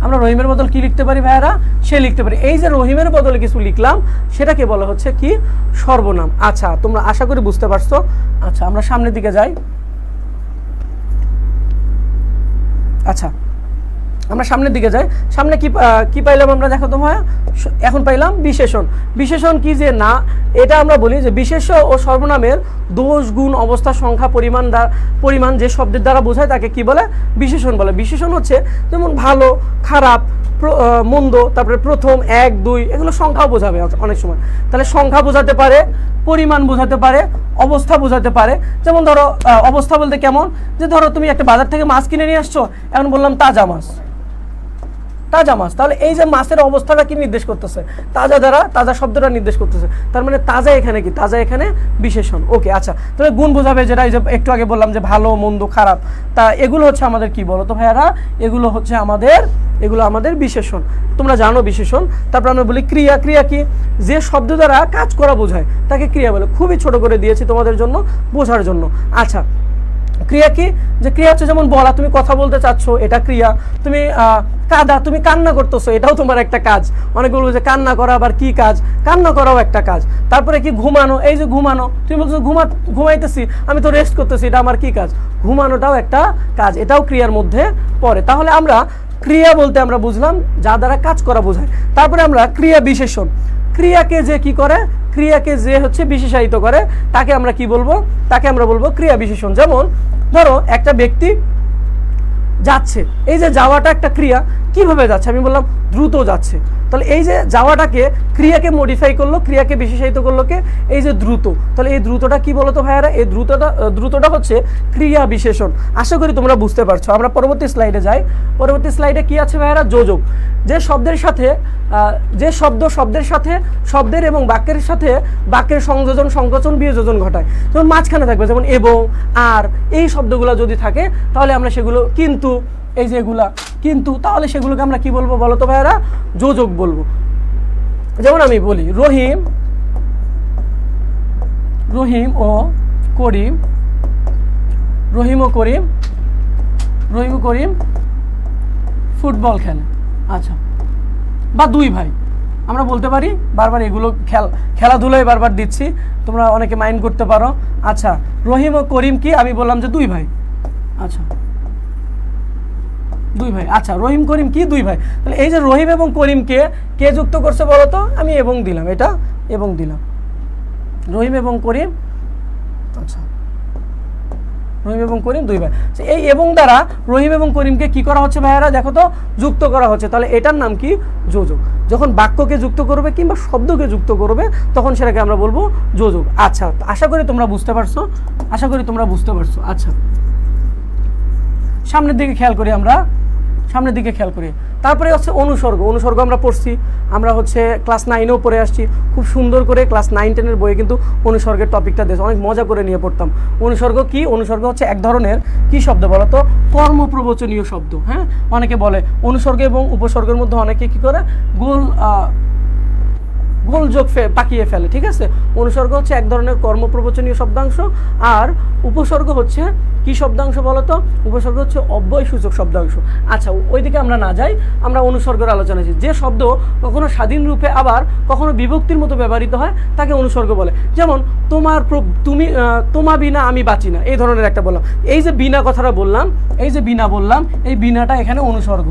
Speaker 1: আমরা রহিমের বদল কি লিখতে পারি ভাইয়ারা? সে লিখতে পারি। এই যে রহিমের বদলে কিছু লিখলাম, সেটাকে বলা হচ্ছে কি? সর্বনাম। আচ্ছা, তোমরা আশা করি বুঝতে পারছো। আচ্ছা, আমরা সামনের দিকে যাই। আচ্ছা, আমরা সামনের দিকে যাই, সামনে কি পাইলাম আমরা, দেখো তো ভাইয়া, এখন পাইলাম বিশেষণ। বিশেষণ কি যে না, এটা আমরা বলি যে বিশেষ্য ও সর্বনামের দোষ গুণ অবস্থা সংখ্যা পরিমাণ যে শব্দের দ্বারা বোঝায় তাকে কি বলে, বিশেষণ বলে। বিশেষণ হচ্ছে যেমন ভালো, খারাপ, মন্দ, তারপরে প্রথম, এক, দুই, এগুলো সংখ্যাও বোঝাবে অনেক সময়। তাহলে সংখ্যা বোঝাতে পারে, পরিমাণ বোঝাতে পারে, অবস্থা বোঝাতে পারে। যেমন ধরো অবস্থা বলতে কেমন, যে ধরো তুমি একটা বাজার থেকে মাছ কিনে নিয়ে আসছো, এখন বললাম তাজা মাছ, তাজা মাছ, তাহলে এই যে মাছের অবস্থাটা কি নির্দেশ করতেছে, তাজা দ্বারা তাজা শব্দটা নির্দেশ করতেছে। তার মানে তাজা এখানে কি, তাজা এখানে বিশেষণ। ওকে, আচ্ছা, তবে গুণ বোঝাবে, যেটা এই যে একটু আগে বললাম যে ভালো, মন্দ, খারাপ, তা এগুলো হচ্ছে আমাদের কি বলো তো ভাইয়ারা, এগুলো হচ্ছে আমাদের বিশেষণ। তোমরা জানো বিশেষণ। তারপর আমরা বলি ক্রিয়া। ক্রিয়া কি, যে শব্দ দ্বারা কাজ করা বোঝায় তাকে ক্রিয়া বলে। খুবই ছোট করে দিয়েছি তোমাদের জন্য বোঝার জন্য। আচ্ছা, ক্রিয়া কি, যে ক্রিয়া হচ্ছে যেমন বলা, তুমি কথা বলতে চাচ্ছ, এটা ক্রিয়া। তুমি কাঁদা, তুমি কান্না করতেছো, এটাও তোমার একটা কাজ। অনেকে বলবো যে কান্না করা আবার কি কাজ, কান্না করাও একটা কাজ। তারপরে কি ঘুমানো, এই যে ঘুমানো, তুমি বলছো ঘুমাইতেছি, আমি তো রেস্ট করতেছি, এটা আমার কি কাজ, ঘুমানোটাও একটা কাজ, এটাও ক্রিয়ার মধ্যে পড়ে। তাহলে আমরা ক্রিয়া বলতে আমরা বুঝলাম যা দ্বারা কাজ করা বোঝায়। তারপরে আমরা ক্রিয়া বিশেষণ। ক্রিয়াকে যে কি করে, ক্রিয়াকে যে হচ্ছে বিশেষায়িত করে তাকে আমরা কি বলবো, তাকে আমরা বলবো ক্রিয়া বিশেষণ। যেমন ধরো একটা ব্যক্তি যাচ্ছে, এই যে যাওয়াটা একটা ক্রিয়া। কিভাবে যাচ্ছে, আমি বললাম দ্রুত যাচ্ছে। তাহলে এই যে যাওয়াটাকে ক্রিয়াকে মডিফাই করলো, ক্রিয়াকে বিশেষায়িত করলো কে, এই যে দ্রুত। তাহলে এই দ্রুতটা কি বলতো ভাইয়ারা, এই দ্রুতটা হচ্ছে ক্রিয়া বিশেষণ। আশা করি তোমরা বুঝতে পারছো। আমরা পরবর্তী স্লাইডে যাই। পরবর্তী স্লাইডে কি আছে ভাইয়ারা, যোজক। যে শব্দের সাথে শব্দের সাথে শব্দের এবং বাক্যের সাথে বাক্যের সংযোজন, সংকোচন, বিয়োজন ঘটায়। যেমন মাঝখানে থাকবে যেমন এবং, আর, এই শব্দগুলো যদি থাকে তাহলে আমরা সেগুলো, কিন্তু, এই যে এগুলা কিন্তু, তাহলে সেগুলোকে আমরা কি বলবো বলো তো ভাইয়ারা, যোজক বলবো। যেমন আমি বলি রহিম ও করিম, রহিম ও করিম ফুটবল খেলে। আচ্ছা, বা দুই ভাই, আমরা বলতে পারি বারবার, এগুলো খেলাধুলায় বারবার দিচ্ছি, তোমরা অনেকে মাইন্ড করতে পারো। আচ্ছা, রহিম ও করিম কি, আমি বললাম যে দুই ভাই। আচ্ছা, দুই ভাই। আচ্ছা, রহিম করিম কি, দুই ভাই। তাহলে এই যে রহিম এবং করিমকে কে যুক্ত করছে বলো তো, আমি এবং দিলাম, এটা এবং দিলাম, রহিম এবং করিম। আচ্ছা, রহিম এবং করিম দুই ভাই। এই এবং দ্বারা রহিম এবং করিমকে কি করা হচ্ছে ভাইয়ারা, দেখো তো, যুক্ত করা হচ্ছে। তাহলে এটার নাম কি, যোজক। যখন বাক্যকে যুক্ত করবে কিংবা শব্দকে যুক্ত করবে তখন সেটাকে আমরা বলবো যোজক। আচ্ছা, আশা করি তোমরা বুঝতে পারছো, আচ্ছা, সামনের দিকে খেয়াল করি। তারপরে হচ্ছে অনুসর্গ। অনুসর্গ আমরা পড়ছি, আমরা হচ্ছে ক্লাস 9-এও পড়ে আসছি খুব সুন্দর করে। ক্লাস 9-10-এর বইয়ে কিন্তু অনুসর্গের টপিকটা দিয়েছে, অনেক মজা করে নিয়ে পড়তাম। অনুসর্গ কি, অনুসর্গ হচ্ছে এক ধরনের কি শব্দ বলো তো, কর্মপ্রবচনীয় শব্দ। হ্যাঁ, অনেকে বলে অনুসর্গ এবং উপসর্গের মধ্যে অনেকে কি করে গোলযোগ পাকিয়ে ফেলে। ঠিক আছে, অনুসর্গ হচ্ছে এক ধরনের কর্মপ্রবচনীয় শব্দাংশ, আর উপসর্গ হচ্ছে কি শব্দাংশ বলতো, উপসর্গ হচ্ছে অব্যয়সূচক শব্দাংশ। আচ্ছা, ওইদিকে আমরা না যাই, আমরা অনুসর্গের আলোচনা আছি। যে শব্দ কখনো স্বাধীন রূপে আবার কখনো বিভক্তির মতো ব্যবহৃত হয় তাকে অনুসর্গ বলে। যেমন তোমা বিনা আমি বাঁচি না, এই ধরনের একটা বললাম। এই যে বিনা কথাটা বললাম, এই বিনাটা এখানে অনুসর্গ।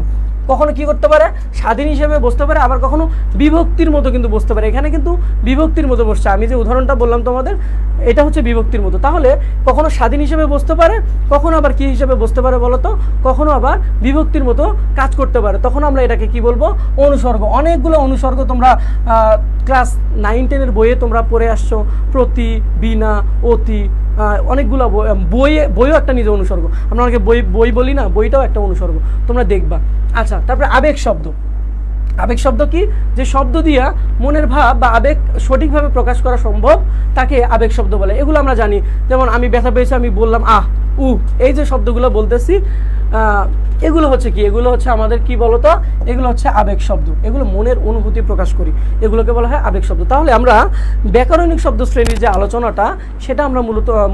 Speaker 1: কখনো কি করতে পারে, স্বাধীন হিসেবে বসতে পারে, আবার কখনো বিভক্তির মতো কিন্তু বসতে পারে। এখানে কিন্তু বিভক্তির মতো বসছে, আমি যে উদাহরণটা বললাম তোমাদের, এটা হচ্ছে বিভক্তির মতো। তাহলে কখনো স্বাধীন হিসেবে বসতে পারে, কখনো আবার কি হিসেবে বসতে পারে বলতো, কখনো আবার বিভক্তির মতো কাজ করতে পারে। তখন আমরা এটাকে কি বলবো, অনুসর্গ। অনেকগুলো অনুসর্গ তোমরা ক্লাস 9-10-এর বইয়ে তোমরা পড়ে আসছো, প্রতি, বিনা, অতি, অনেকগুলো বইও একটা নিজে অনুসর্গ। আমরা অনেকে বই বলি না, বইটাও একটা অনুসর্গ, তোমরা দেখবা। আচ্ছা, তারপরে আবেগ শব্দ। আবেগ শব্দ কি, যে শব্দ দিয়া মনের ভাব বা আবেগ সঠিকভাবে প্রকাশ করা সম্ভব তাকে আবেগ শব্দ বলে। এগুলো আমরা জানি, যেমন আমি ব্যথা পেয়েছি, আমি বললাম আহ, এই যে শব্দগুলো বলতেছি, এগুলো হচ্ছে কি, এগুলো হচ্ছে আমাদের কি বলতো, এগুলো হচ্ছে আবেগ শব্দ। এগুলো মনের অনুভূতি প্রকাশ করি, এগুলোকে বলা হয় আবেগ শব্দ। তাহলে আমরা ব্যাকরণিক শব্দ শ্রেণীর যে আলোচনাটা সেটা আমরা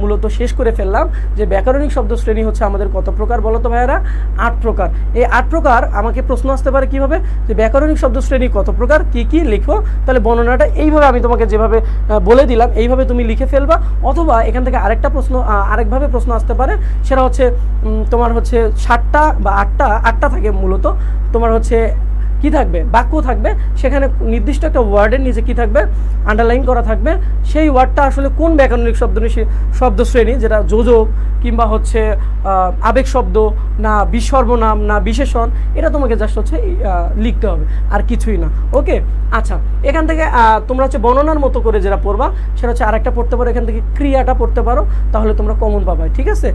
Speaker 1: মূলত শেষ করে ফেললাম। যে ব্যাকরণিক শব্দ শ্রেণী হচ্ছে আমাদের কত প্রকার বলতো ভাইয়েরা, 8 প্রকার। এই 8 প্রকার আমাকে প্রশ্ন আসতে পারে কিভাবে, যে ব্যাকরণিক ব্যাকরণিক শব্দ শ্রেণী কত প্রকার, কি কি লিখো। তাহলে বর্ণনাটা এইভাবে আমি তোমাকে যেভাবে বলে দিলাম এইভাবে তুমি লিখে ফেলবা। অথবা এখান থেকে আরেকটা প্রশ্ন, আরেকভাবে প্রশ্ন আসতে পারে, সেটা হচ্ছে তোমার হচ্ছে 7টা বা 8টা থাকে মূলত, তোমার হচ্ছে কি থাকবে, বাক্য থাকবে, সেখানে নির্দিষ্ট একটা ওয়ার্ডের নিচে কি থাকবে, আন্ডারলাইন করা থাকবে। সেই ওয়ার্ডটা আসলে কোন ব্যাকরণিক শব্দ শ্রেণী, যেটা যোজক কিংবা হচ্ছে আবেগ শব্দ না বিসর্বনাম না বিশেষণ, এটা তোমাকে জাস্ট হচ্ছে লিখতে হবে, আর কিছুই না। ওকে, আচ্ছা, এখান থেকে তোমরা হচ্ছে বর্ণনার মতো করে যেটা পড়বা সেটা হচ্ছে আরেকটা পড়তে পারো, এখান থেকে ক্রিয়াটা পড়তে পারো, তাহলে তোমরা কমন পাবা। ঠিক আছে,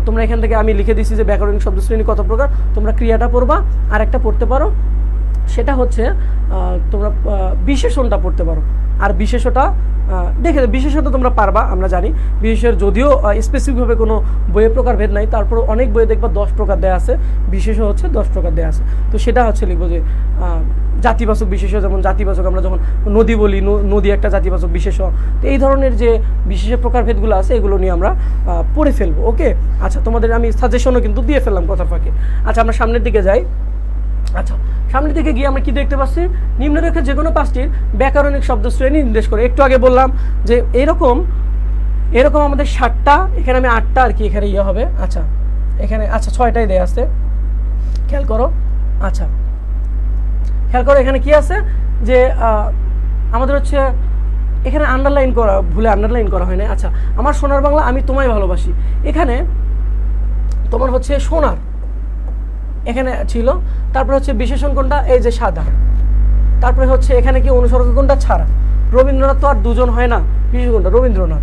Speaker 1: তোমরা এখান থেকে আমি লিখে দিচ্ছি যে ব্যাকরণিক শব্দ শ্রেণী কত প্রকার, তোমরা ক্রিয়াটা পড়বা, আরেকটা পড়তে পারো সেটা হচ্ছে তোমরা বিশেষণটা পড়তে পারো। আর বিশেষণটা বিশেষণটা তোমরা পারবা, আমরা জানি বিশেষের যদিও স্পেসিফিকভাবে কোনো বইয়ের প্রকারভেদ নাই, তারপর অনেক বইয়ে দেখবা 10 প্রকার দেওয়া আছে, বিশেষ হচ্ছে 10 প্রকার দেওয়া আছে। তো সেটা হচ্ছে লিখবো যে জাতিবাচক বিশেষ, যেমন জাতিবাচক আমরা যখন নদী বলি, নদী একটা জাতিবাচক বিশেষ। তো এই ধরনের যে বিশেষের প্রকারভেদগুলো আছে এগুলো নিয়ে আমরা পড়ে ফেলবো। ওকে, আচ্ছা, তোমাদের আমি সাজেশনও কিন্তু দিয়ে ফেললাম কথার ফাঁকে। আচ্ছা, আমরা সামনের দিকে যাই। আচ্ছা, সামনের দিকে গিয়ে আমরা কি দেখতে পাচ্ছি, নিম্নরেখার যে কোনো 5টির ব্যাকরণিক শব্দ শ্রেণী নির্দেশ করে। একটু আগে বললাম যে এরকম আমাদের 7টা, এখানে আমি 8টা আর কি এখানে হবে। আচ্ছা, এখানে 6টাই দেয়া আছে, খেয়াল করো। আচ্ছা, খেয়াল করো এখানে কি আছে যে আমাদের হচ্ছে এখানে আন্ডারলাইন করা, ভুলে আন্ডারলাইন করা হয় না। আচ্ছা, আমার সোনার বাংলা আমি তোমায় ভালোবাসি, এখানে তোমার হচ্ছে সোনার এখানে ছিল, তারপরে হচ্ছে বিশেষণ কোনটা, এই যে সাদা, তারপরে হচ্ছে এখানে কি অনুসর্গ কোনটা, ছাড়া। রবীন্দ্রনাথ তো আর দুজন হয় না, বিশেষ কোনটা, রবীন্দ্রনাথ।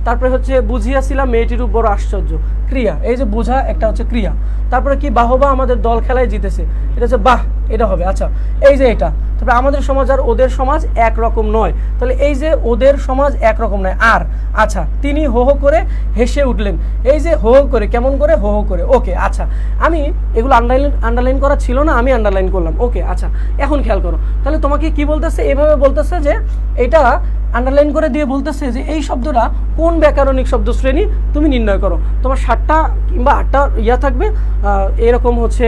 Speaker 1: তারপরে হচ্ছে বুঝিয়াছিলাম মেয়েটির রূপ বড় আশ্চর্য, ক্রিয়া, এই যে বোঝা একটা হচ্ছে ক্রিয়া। তারপরে কি, বাহবা আমাদের দল খেলায় জিতেছে, এটা হচ্ছে বাহ, এটা হবে। আচ্ছা, এই যে এটা, তারপরে আমাদের সমাজ আর ওদের সমাজ একরকম নয়, তাহলে এই যে ওদের সমাজ একরকম নয় আর। আচ্ছা, তিনি হো হো করে হেসে উঠলেন, এই যে হো হো করে, কেমন করে, হো হো করে। ওকে, আচ্ছা, আমি এগুলো আন্ডারলাইন করা ছিল না, আমি আন্ডারলাইন করলাম। ওকে, আচ্ছা, এখন খেয়াল করো, তাহলে তোমাকে কি বলতেছে, এভাবে বলতেছে যে এটা আন্ডারলাইন করে দিয়ে বলতেছে যে এই শব্দটা কোন ব্যাকরণিক শব্দ শ্রেণী তুমি নির্ণয় করো। তোমার 7টা কিংবা 8টা থাকবে, এরকম হচ্ছে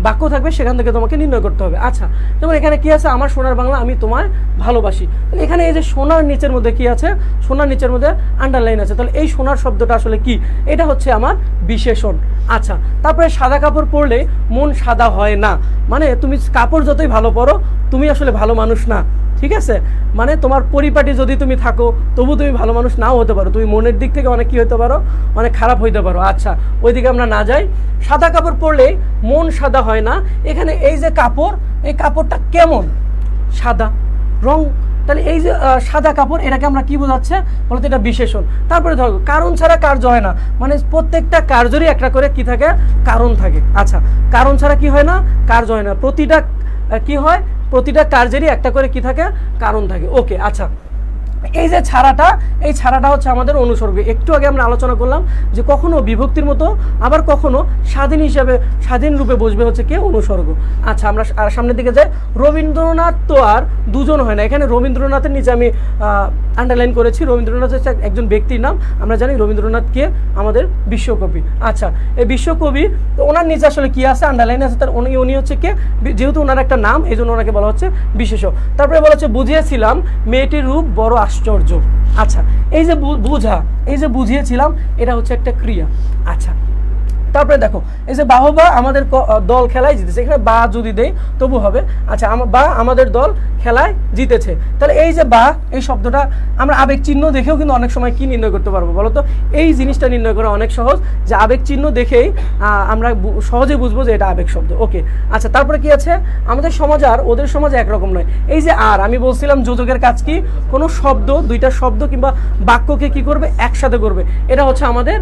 Speaker 1: বাক্য থাকবে, সেখান থেকে তোমাকে নির্ণয় করতে হবে। আচ্ছা, যেমন এখানে কি আছে, আমার সোনার বাংলা আমি তোমায় ভালোবাসি, তাহলে এখানে এই যে সোনার নিচের মধ্যে কি আছে, সোনার নিচের মধ্যে আন্ডারলাইন আছে, তাহলে এই সোনার শব্দটা আসলে কি, এটা হচ্ছে আমার বিশেষণ। আচ্ছা, তারপরে সাদা কাপড় পরলে মন সাদা হয় না, মানে তুমি কাপড় যতই ভালো পরো তুমি আসলে ভালো মানুষ না। ঠিক আছে, মানে তোমার পরিপাটি যদি তুমি থাকো তবু তুমি ভালো মানুষ নাও হতে পারো, তুমি মনের দিক থেকে অনেক কি হতে পারো, অনেক খারাপ হইতে পারো। আচ্ছা, ওইদিকে আমরা না যাই। সাদা কাপড় পরলে মন সাদা হয় না, এখানে এই যে কাপড়, এই কাপড়টা কেমন, সাদা রং, তাহলে এই যে সাদা কাপড়, এটাকে আমরা কি বোঝাচ্ছে বলতে, এটা বিশেষণ। তারপরে ধরো কারণ ছাড়া কার্য হয় না, মানে প্রত্যেকটা কার্যরই একটা করে কি থাকে, কারণ থাকে। আচ্ছা, কারণ ছাড়া কি হয় না, কার্য হয় না, প্রতিটা কি হয়, প্রতিটা কার্যেরই একটা করে কি থাকে, কারণ থাকে। ওকে, আচ্ছা, এই যে ছাড়াটা, এই ছাড়াটা হচ্ছে আমাদের অনুসর্গ। একটু আগে আমরা আলোচনা করলাম যে কখনো বিভক্তির মতো, আবার কখনো স্বাধীন হিসাবে, স্বাধীন রূপে বসবে হচ্ছে কি, অনুসর্গ। আচ্ছা, আমরা আর সামনের দিকে যাই। রবীন্দ্রনাথ তো আর দুজন হয় না, এখানে রবীন্দ্রনাথের নিচে আমি আন্ডারলাইন করেছি, রবীন্দ্রনাথ হচ্ছে একজন ব্যক্তির নাম, আমরা জানি রবীন্দ্রনাথ কে, আমাদের বিশ্বকবি। আচ্ছা, এই বিশ্বকবি, তো ওনার নিচে আসলে কি আছে, আন্ডারলাইন আছে, তার উনি হচ্ছে কে, যেহেতু ওনার একটা নাম এই জন্য ওনাকে বলা হচ্ছে বিশেষ। তারপরে বলা হচ্ছে বুঝিয়েছিলাম মেয়েটির রূপ বড় আশ্চর্য। আচ্ছা, এই যে বুঝা, এই যে বুঝিয়েছিলাম, এটা হচ্ছে একটা ক্রিয়া। আচ্ছা, তারপরে দেখো এই যে বাহবা আমাদের দল খেলায় জিতেছে, এখানে বা যদি দেই তবু হবে। আচ্ছা, বা আমাদের দল খেলায় জিতেছে, তাহলে এই যে বা, এই শব্দটা আমরা আবেগ চিহ্ন দেখেও কিন্তু অনেক সময় কি নির্ণয় করতে পারবো বলো তো, এই জিনিসটা নির্ণয় করা অনেক সহজ, যে আবেগ চিহ্ন দেখেই আমরা সহজে বুঝবো যে এটা আবেগ শব্দ। ওকে, আচ্ছা, তারপরে কি আছে, আমাদের সমাজ আর ওদের সমাজ একরকম নয়, এই যে আর, আমি বলছিলাম যোজকের কাজ কি, কোনো শব্দ, দুইটা শব্দ কিংবা বাক্যকে কি করবে, একসাথে করবে, এটা হচ্ছে আমাদের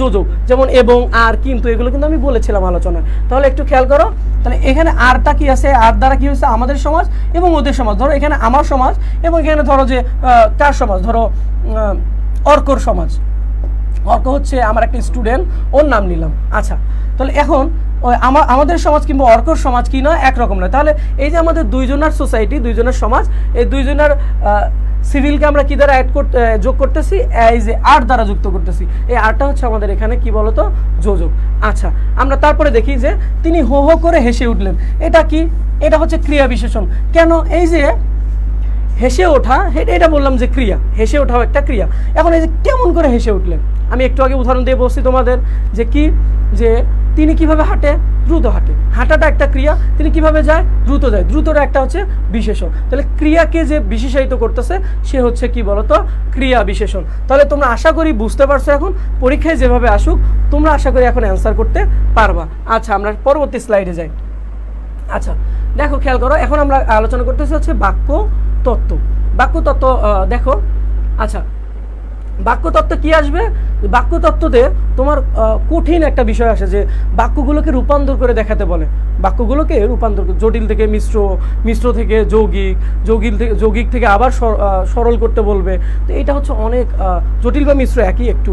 Speaker 1: যোজক। যেমন এবং, আর, কিন্তু, এগুলো কিন্তু আমি বলেছিলাম আলোচনায়। তাহলে একটু খেয়াল করো, তাহলে এখানে আরটা কি আছে, আর দ্বারা কি হচ্ছে, আমাদের সমাজ এবং ওদের সমাজ। ধরো এখানে আমার সমাজ, এবং এখানে ধরো যে কার সমাজ, ধরো অর্কর সমাজ, অর্ক হচ্ছে আমার একটা স্টুডেন্ট, ওর নাম নিলাম। আচ্ছা, তাহলে এখন আমাদের সমাজ কিংবা অর্কর সমাজ কি নয়, একরকম নয়। তাহলে এই যে আমাদের দুইজনের সোসাইটি, দুইজনের সমাজ, এই দুইজনের সিভিলকে আমরা কি দ্বারা যোগ করতেছি, এই যে আর দ্বারা যুক্ত করতেছি, এই আরটা হচ্ছে আমাদের এখানে কি বলতো যোজক। আচ্ছা আমরা তারপরে দেখি যে তিনি হো হো করে হেসে উঠলেন, এটা কি, এটা হচ্ছে ক্রিয়া বিশেষণ। কেন, এই যে হেসে ওঠা, এটা বললাম যে ক্রিয়া, হেসে ওঠাও একটা ক্রিয়া। এখন এই যে কেমন করে হেসে উঠলেন, আমি একটু আগে উদাহরণ দিয়ে বলছি তোমাদের যে কি, যে তিনি কিভাবে হাঁটে, দ্রুত হাঁটে, হাঁটাটা একটা ক্রিয়া, তিনি কিভাবে যায়, দ্রুত যায়, দ্রুতটা একটা হচ্ছে বিশেষণ। তাহলে ক্রিয়াকে যে বিশেষায়িত করতেছে সে হচ্ছে কি বলতো ক্রিয়া বিশেষণ। তাহলে তোমরা আশা করি বুঝতে পারছো, এখন পরীক্ষায় যেভাবে আসুক তোমরা আশা করি এখন অ্যান্সার করতে পারবা। আচ্ছা আমরা পরবর্তী স্লাইডে যাই। আচ্ছা দেখো খেয়াল করো, এখন আমরা আলোচনা করতেছি হচ্ছে বাক্য তত্ত্ব। বাক্য তত্ত্ব দেখো, আচ্ছা বাক্যতত্ত্ব কি আসবে, বাক্যতত্ত্বতে তোমার কঠিন একটা বিষয় আসে যে বাক্যগুলোকে রূপান্তর করে দেখাতে বলে, বাক্যগুলোকে রূপান্তর, জটিল থেকে মিশ্র, মিশ্র থেকে যৌগিক, যৌগিক থেকে আবার সরল করতে বলবে। তো এটা হচ্ছে অনেক জটিল বা মিশ্র একই, একটু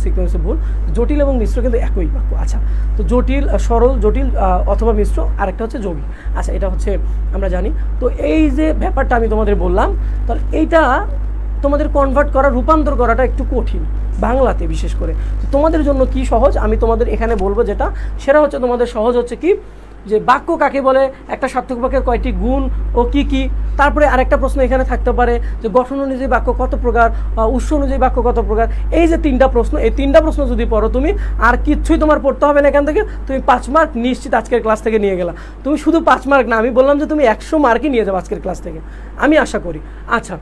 Speaker 1: সিকোয়েন্সে ভুল, জটিল এবং মিশ্র কিন্তু একই বাক্য। আচ্ছা তো জটিল, সরল, জটিল অথবা মিশ্র, আরেকটা হচ্ছে যৌগিক। আচ্ছা এটা হচ্ছে আমরা জানি। তো এই যে ব্যাপারটা আমি তোমাদের বললাম, তাহলে এইটা তোমাদের কনভার্ট করা, রূপান্তর করাটা একটু কঠিন বাংলাতে বিশেষ করে। তো তোমাদের জন্য কি সহজ আমি তোমাদের এখানে বলবো, যেটা সেটা হচ্ছে তোমাদের সহজ হচ্ছে কি, যে বাক্য কাকে বলে, একটা সার্থক বাক্যের কয়টি গুণ ও কি কি। তারপরে আরেকটা প্রশ্ন এখানে থাকতে পারে যে গঠন অনুযায়ী বাক্য কত প্রকার, উৎস অনুযায়ী বাক্য কত প্রকার। এই যে তিনটা প্রশ্ন, এই তিনটা প্রশ্ন যদি পড়ো তুমি, আর কিচ্ছুই তোমার পড়তে হবে না, এখান থেকে তুমি 5 মার্ক নিশ্চিত আজকের ক্লাস থেকে নিয়ে গেলা। তুমি শুধু 5 মার্ক না, আমি বললাম যে তুমি 100 মার্কই নিয়ে যাবো আজকের ক্লাস থেকে, আমি আশা করি। আচ্ছা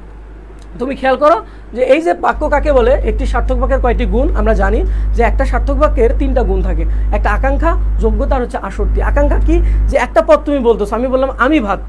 Speaker 1: তুমি খেয়াল করো যে এই যে বাক্য কাকে বলে, একটি সার্থক বাক্যের কয়টি গুণ, আমরা জানি যে একটা সার্থক বাক্যের 3টা গুণ থাকে, একটা আকাঙ্ক্ষা, যোগ্যতা আর হচ্ছে আসক্তি। আকাঙ্ক্ষা কি, যে একটা পদ তুমি বলতেছো, আমি বললাম আমি ভাত,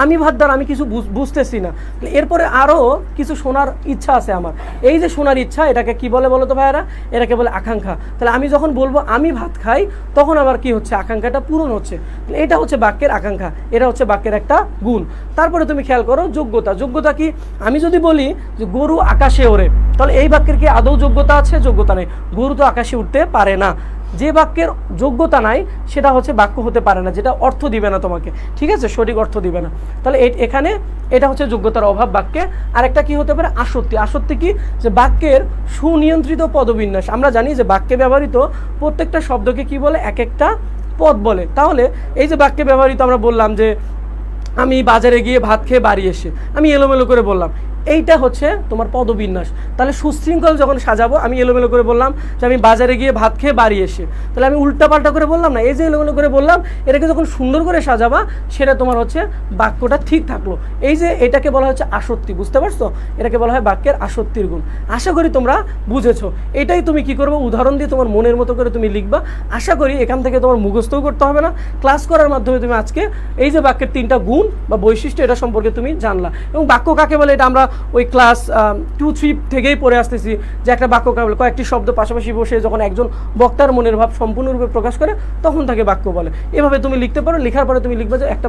Speaker 1: আমি ভাত দ্বারা আমি কিছু বুঝতেছি না, এরপরে আরও কিছু শোনার ইচ্ছা আছে আমার, এই যে শোনার ইচ্ছা এটাকে কি বলে বলো তো ভাইয়ারা, এটাকে বলে আকাঙ্ক্ষা। তাহলে আমি যখন বলবো আমি ভাত খাই, তখন আবার কি হচ্ছে, আকাঙ্ক্ষাটা পূরণ হচ্ছে। এটা হচ্ছে বাক্যের আকাঙ্ক্ষা, এটা হচ্ছে বাক্যের একটা গুণ। তারপরে তুমি খেয়াল করো যোগ্যতা। যোগ্যতা কি, আমি যদি বলি যে গরু আকাশে ওড়ে, তাহলে এই বাক্যের কি আদৌ যোগ্যতা আছে, যোগ্যতা নেই, গরু তো আকাশে উঠতে পারে না। যে বাক্যের যোগ্যতা নাই সেটা হচ্ছে বাক্য হতে পারে না, যেটা অর্থ দিবে না তোমাকে, ঠিক আছে, সঠিক অর্থ দিবে না। তাহলে এখানে এটা হচ্ছে যোগ্যতার অভাব বাক্যে। আরেকটা কি হতে পারে, আসক্তি। আসক্তি কি, যে বাক্যের সুনিয়ন্ত্রিত পদবিন্যাস। আমরা জানি যে বাক্যে ব্যবহৃত প্রত্যেকটা শব্দকে কি বলে, এক একটা পদ বলে। তাহলে এই যে বাক্যে ব্যবহৃত, আমরা বললাম যে আমি বাজারে গিয়ে ভাত খেয়ে বাড়ি এসে, আমি এলোমেলো করে বললাম, এইটা হচ্ছে তোমার পদবিন্যাস। তাহলে সুশৃঙ্খল যখন সাজাবো, আমি এলোমেলো করে বললাম যে আমি বাজারে গিয়ে ভাত খেয়ে বাড়ি এসে, তাহলে আমি উল্টাপাল্টা করে বললাম না, এই যে এলোমেলো করে বললাম, এটাকে যখন সুন্দর করে সাজাবা সেটা তোমার হচ্ছে বাক্যটা ঠিক থাকলো। এই যে এটাকে বলা হচ্ছে আসক্তি, বুঝতে পারছো, এটাকে বলা হয় বাক্যের আসক্তির গুণ। আশা করি তোমরা বুঝেছো। এটাই তুমি কি করবে, উদাহরণ দিয়ে তোমার মনের মতো করে তুমি লিখবা। আশা করি এখান থেকে তোমার মুখস্থও করতে হবে না, ক্লাস করার মাধ্যমে তুমি আজকে এই যে বাক্যের 3টা গুণ বা বৈশিষ্ট্য, এটা সম্পর্কে তুমি জানলা। এবং বাক্য কাকে বলে এটা আমরা ওই ক্লাস 2-3 থেকেই পড়ে আসতেছি, যে একটা বাক্য কাকে বলে, কয়েকটি শব্দ পাশাপাশি বসে যখন একজন বক্তার মনের ভাব সম্পূর্ণরূপে প্রকাশ করে তখন তাকে বাক্য বলে। এভাবে তুমি লিখতে পারো। লেখার পরে তুমি লিখবে যে একটা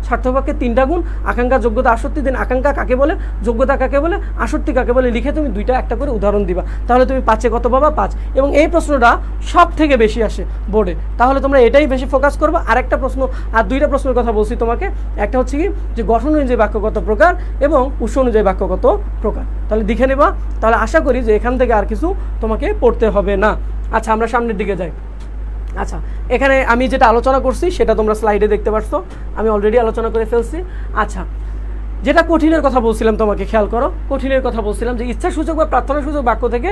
Speaker 1: সার্থক বাক্যের 3টা গুণ, আকাঙ্ক্ষা, যোগ্যতা, আসক্তি। দিন আকাঙ্ক্ষা কাকে বলে, যোগ্যতা কাকে বলে, আসক্তি কাকে বলে, লিখে তুমি 2টা একটা করে উদাহরণ দিবা। তাহলে তুমি 5-এ কত পাবা, 5। এবং এই প্রশ্নটা সব থেকে বেশি আসে বোর্ডে, তাহলে তোমরা এটাই বেশি ফোকাস করবে। আর একটা প্রশ্ন, আর 2টা প্রশ্নের কথা বলছি তোমাকে, একটা হচ্ছে কি, যে গঠন অনুযায়ী বাক্য কত প্রকার এবং উৎস অনুযায়ী বাক্য কত প্রকার। তাহলে দেখে নেবা। তাহলে আশা করি যে এখান থেকে আর কিছু তোমাকে পড়তে হবে না। আচ্ছা আমরা সামনের দিকে যাই। আচ্ছা এখানে আমি যেটা আলোচনা করছি সেটা তোমরা স্লাইডে দেখতে পাচ্ছো, আমি অলরেডি আলোচনা করে ফেলছি। আচ্ছা যেটা কঠিনের কথা বলছিলাম তোমাকে, খেয়াল করো, কঠিনের কথা বলছিলাম যে ইচ্ছাসূচক বা প্রার্থনাসূচক বাক্য থেকে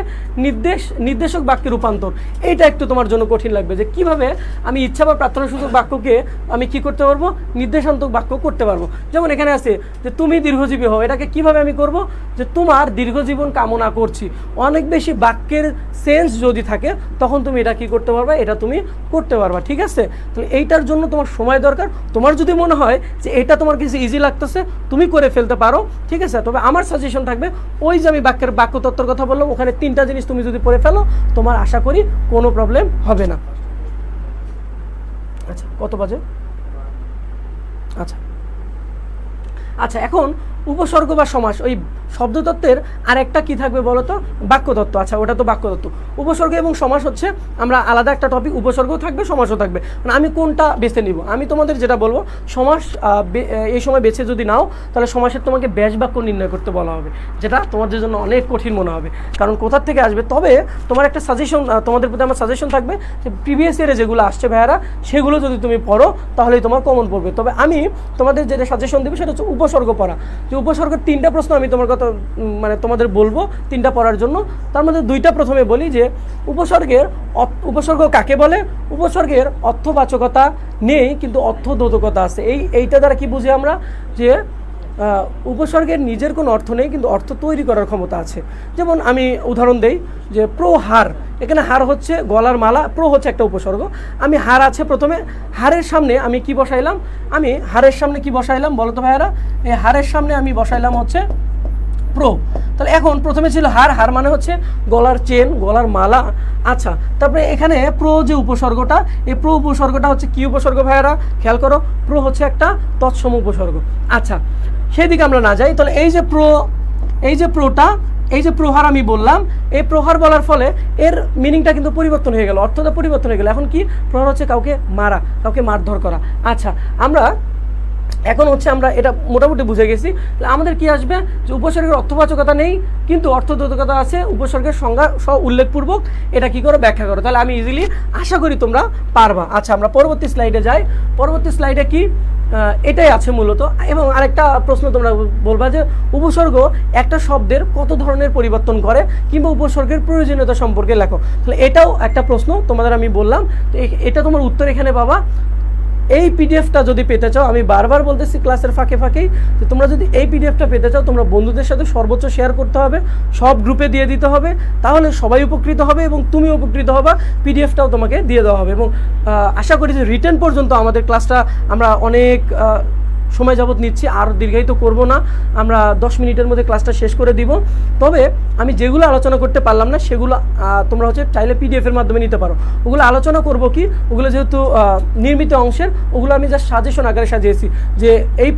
Speaker 1: নির্দেশক বাক্যে রূপান্তর। এইটা একটু তোমার জন্য কঠিন লাগবে, যে কিভাবে আমি ইচ্ছা বা প্রার্থনাসূচক বাক্যকে আমি কি করতে পারবো, নির্দেশান্তক বাক্য করতে পারবো। যেমন এখানে আছে যে তুমি দীর্ঘজীবী হও, এটাকে কিভাবে আমি করব, যে তোমার দীর্ঘজীবন কামনা করছি। অনেক বেশি বাক্যের সেন্স যদি থাকে তখন তুমি এটা কি করতে পারবা, এটা তুমি করতে পারবা, ঠিক আছে। তো এইটার জন্য তোমার সময় দরকার। তোমার যদি মনে হয় যে এটা তোমার কিছু ইজি লাগতেছে, তুমি করে ফেলতে পারো, ঠিক আছে। তবে আমার সাজেশন থাকবে ওই যে আমি বাক্যতত্ত্বের কথা বললাম, ওখানে 3টা জিনিস তুমি যদি পড়ে ফেলো তোমার আশা করি কোনো প্রবলেম হবে না। আচ্ছা কত বাজে, আচ্ছা আচ্ছা এখন উপসর্গ বা সমাস, ওই শব্দতত্ত্বের আর একটা কী থাকবে বলো তো, বাক্যতত্ত্ব। আচ্ছা, ওটা তো বাক্যতত্ত্ব। উপসর্গ এবং সমাস হচ্ছে আমরা আলাদা একটা টপিক, উপসর্গও থাকবে সমাসও থাকবে। মানে আমি কোনটা বেছে নিব, আমি তোমাদের যেটা বলবো, সমাস এই সময় বেছে যদি নাও তাহলে সমাসের তোমাকে ব্যাস বাক্য নির্ণয় করতে বলা হবে, যেটা তোমাদের জন্য অনেক কঠিন মনে হবে, কারণ কোথার থেকে আসবে। তবে তোমার একটা সাজেশন, তোমাদের প্রতি আমার সাজেশন থাকবে যে প্রিভিয়াস ইয়ারে যেগুলো আসছে ভাইয়ারা, সেগুলো যদি তুমি পড়ো তাহলেই তোমার কমন পড়বে। তবে আমি তোমাদের যেটা সাজেশন দেবো সেটা হচ্ছে উপসর্গ পড়া। যে উপসর্গের 3টা প্রশ্ন আমি তোমার কথা মানে তোমাদের বলবো 3টা পড়ার জন্য। তার মধ্যে 2টা প্রথমে বলি যে উপসর্গ কাকে বলে। উপসর্গের অর্থবাচকতা নেই কিন্তু অর্থদ্যোতকতা আছে। এইটা দ্বারা কি বুঝি আমরা, যে উপসর্গের নিজের কোনো অর্থ নেই কিন্তু অর্থ তৈরি করার ক্ষমতা আছে। যেমন আমি উদাহরণ দেই যে প্রহার, এখানে হার হচ্ছে গলার মালা, প্র হচ্ছে একটা উপসর্গ। আমি হার আছে প্রথমে, হারের সামনে আমি কি বসাইলাম, আমি হারের সামনে কি বসাইলাম বলো তো ভাইয়ারা, এই হারের সামনে আমি বসাইলাম হচ্ছে প্রো। তাহলে এখন প্রথমে ছিল হার, হার মানে হচ্ছে গলার চেন, গলার মালা। আচ্ছা, তারপরে এখানে প্রো যে উপসর্গটা, এই প্রো উপসর্গটা হচ্ছে কি উপসর্গ ভাইয়ারা, খেয়াল করো, প্রো হচ্ছে একটা তৎসম উপসর্গ। আচ্ছা, সেই দিকে আমরা না যাই, তাহলে এই যে প্রোটা, এই যে প্রহার আমি বললাম, এই প্রহার বলার ফলে এর মিনিংটা কিন্তু পরিবর্তন হয়ে গেল, অর্থটা পরিবর্তন হয়ে গেল। এখন কি, প্রহার হচ্ছে কাউকে মারা, কাউকে মারধর করা। আচ্ছা, এখন হচ্ছে আমরা এটা মোটামুটি বুঝে গেছি। আমাদের কি আসবে, যে উপসর্গের অর্থবাচকতা নেই কিন্তু অর্থদ্যোতকতা আছে, উপসর্গের সংজ্ঞা সহ উল্লেখপূর্বক এটা কি করো, ব্যাখ্যা করো। তাহলে আমি ইজিলি আশা করি তোমরা পারবা। আচ্ছা, আমরা পরবর্তী স্লাইডে যাই। পরবর্তী স্লাইডে কি, এটাই আছে মূলত। এবং আরেকটা প্রশ্ন তোমরা বলবা যে উপসর্গ একটা শব্দের কত ধরনের পরিবর্তন করে, কিংবা উপসর্গের প্রয়োজনীয়তা সম্পর্কে লেখো। তাহলে এটাও একটা প্রশ্ন তোমাদের আমি বললাম, তো এটা তোমার উত্তর এখানে পাবা। এই পিডিএফটা যদি পেতে চাও, আমি বারবার বলতেছি ক্লাসের ফাঁকে ফাঁকেই, যে তোমরা যদি এই পিডিএফটা পেতে চাও, তোমরা বন্ধুদের সাথে সর্বোচ্চ শেয়ার করতে হবে, সব গ্রুপে দিয়ে দিতে হবে, তাহলে সবাই উপকৃত হবে এবং তুমি উপকৃত হবা। পিডিএফটাও তোমাকে দিয়ে দেওয়া হবে। এবং আশা করি যে রিটেন পর্যন্ত আমাদের ক্লাসটা আমরা অনেক সময় যাবত নিচ্ছি, আর দীর্ঘায়িত করব না, আমরা 10 মিনিটের মধ্যে ক্লাসটা শেষ করে দিব। তবে আমি যেগুলো আলোচনা করতে পারলাম না সেগুলো তোমরা হচ্ছে চাইলে পিডিএফের মাধ্যমে নিতে পারো। ওগুলো আলোচনা করব কি, ওগুলো যেহেতু নির্মিত অংশের, ওগুলো আমি জাস্ট সাজেশন আকারে সাজিয়েছি যে এই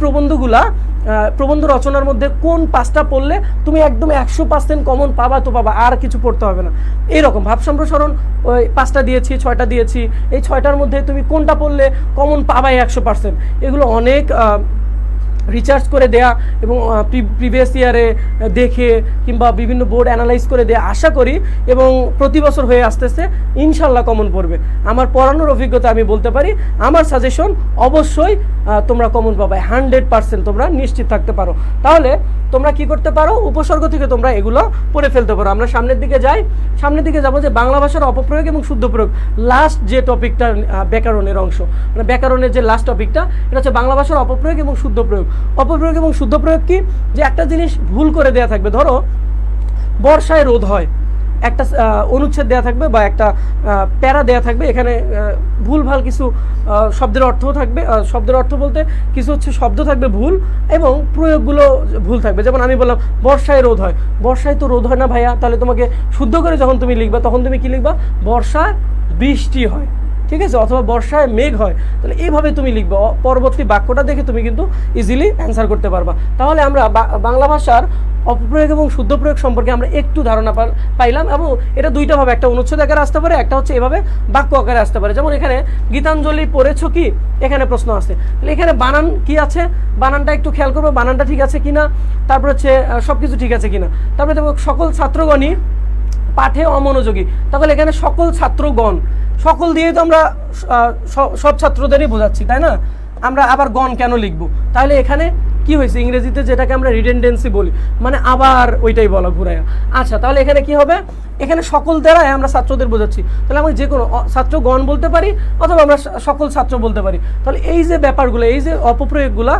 Speaker 1: প্রবন্ধ রচনার মধ্যে কোন 5টা পড়লে তুমি একদম 100% কমন পাবা তো পাবা, আর কিছু পড়তে হবে না। এইরকম ভাব সম্প্রসারণ ওই 5টা দিয়েছি, 6টা দিয়েছি, এই 6টার মধ্যে তুমি কোনটা পড়লে কমন পাবাই 100%। এগুলো অনেক রিসার্চ করে দেয়া এবং প্রিভিয়াস ইয়ারে দেখে কিংবা বিভিন্ন বোর্ড অ্যানালাইজ করে দেয়া আশা করি, এবং প্রতি বছর হয়ে আসতেছে, ইনশাল্লাহ কমন পড়বে। আমার পড়ানোর অভিজ্ঞতা আমি বলতে পারি, আমার সাজেশন অবশ্যই তোমরা কমন পাবে, 100% তোমরা নিশ্চিত থাকতে পারো। তাহলে তোমরা কি করতে পারো, উপসর্গ থেকে তোমরা এগুলো পড়ে ফেলতে পারো। আমরা সামনের দিকে যাই, সামনের দিকে যাবো যে বাংলা ভাষার অপপ্রয়োগ এবং শুদ্ধ প্রয়োগ, লাস্ট যে টপিকটা ব্যাকরণের অংশ, মানে ব্যাকরণের যে লাস্ট টপিকটা, এটা হচ্ছে বাংলা ভাষার অপপ্রয়োগ এবং শুদ্ধ প্রয়োগ। অপপ্রয়োগ এবং শুদ্ধ প্রয়োগ কি, যে একটা জিনিস ভুল করে দেয়া থাকবে, ধরো বর্ষায় রোদ হয়, একটা অনুচ্ছেদ দেয়া থাকবে বা একটা প্যারা দেয়া থাকবে, এখানে ভুলভাল কিছু শব্দের অর্থও থাকবে, শব্দের অর্থ বলতে কিছু হচ্ছে শব্দ থাকবে ভুল এবং প্রয়োগগুলো ভুল থাকবে। যেমন আমি বললাম বর্ষায় রোদ হয়, বর্ষায় তো রোদ হয় না ভাইয়া, তাহলে তোমাকে শুদ্ধ করে যখন তুমি লিখবা তখন তুমি কি লিখবা, বর্ষায় বৃষ্টি হয়, ঠিক আছে, অথবা বর্ষায় মেঘ হয়। তাহলে এইভাবে তুমি লিখবা, পরবর্তী বাক্যটা দেখে তুমি কিন্তু ইজিলি অ্যান্সার করতে পারবা। তাহলে আমরা বাংলা ভাষার অপপ্রয়োগ এবং শুদ্ধ প্রয়োগ সম্পর্কে আমরা একটু ধারণা পাইলাম। এবং এটা 2টা ভাবে, একটা অনুচ্ছেদ আকারে আসতে পারে, একটা হচ্ছে এভাবে বাক্য আকারে আসতে পারে। যেমন এখানে গীতাঞ্জলি পড়েছো কি, এখানে প্রশ্ন আছে, তাহলে এখানে বানান কি আছে, বানানটা একটু খেয়াল করবো, বানানটা ঠিক আছে কিনা, তারপর হচ্ছে সব কিছু ঠিক আছে কিনা। তারপরে দেখো সকল ছাত্রগণই পাঠে অমনোযোগী, তাহলে এখানে সকল ছাত্রগণ, সকল দিয়ে তো আমরা সব ছাত্রদেরই বোঝাচ্ছি, তাই না? আমরা আবার গণ কেন লিখবো? তাহলে এখানে কি হয়েছে, ইংরেজিতে যেটাকে আমরা রিডেন্ডেন্সি বলি, মানে আবার ওইটাই বলা ঘুরাইয়া। আচ্ছা, তাহলে এখানে কি হবে, এখানে সকল দ্বারাই আমরা ছাত্রদের বোঝাচ্ছি, তাহলে আমরা যে কোনো ছাত্রগণ বলতে পারি অথবা আমরা সকল ছাত্র বলতে পারি। তাহলে এই যে ব্যাপারগুলো, এই যে অপপ্রয়োগগুলো,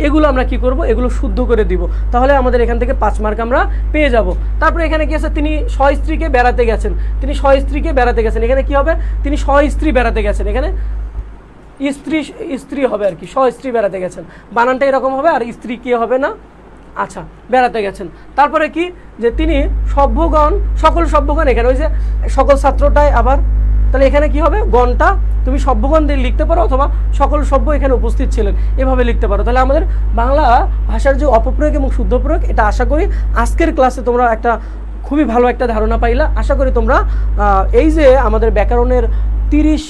Speaker 1: এগুলো আমরা কি করব, এগুলো শুদ্ধ করে দিব, তাহলে আমাদের এখান থেকে 5 মার্ক আমরা পেয়ে যাব। তারপরে এখানে কি আছে, তিনি স্বস্ত্রীকে বেড়াতে গেছেন, তিনি স্বস্ত্রীকে বেড়াতে গেছেন, এখানে কি হবে, তিনি স্বস্ত্রী বেড়াতে গেছেন, এখানে স্ত্রী হবে আর কি, স্ত্রী বেড়াতে গেছেন, বানানটা এরকম হবে, আর স্ত্রী কি হবে না, আচ্ছা বেড়াতে গেছেন। তারপরে কি, যে তিনি সভ্যগণ, সকল সভ্যগণ, এখানে ওই যে সকল ছাত্রটাই আবার তাহলে এখানে কি হবে, গণটা তুমি সভ্যগণ দিয়ে লিখতে পারো, অথবা সকল সভ্য এখানে উপস্থিত ছিলেন এভাবে লিখতে পারো। তাহলে আমাদের বাংলা ভাষার যে অপপ্রয়োগ এবং শুদ্ধ প্রয়োগ, এটা আশা করি আজকের ক্লাসে তোমরা একটা খুবই ভালো একটা ধারণা পাইলা। আশা করি তোমরা এই যে আমাদের ব্যাকরণের 30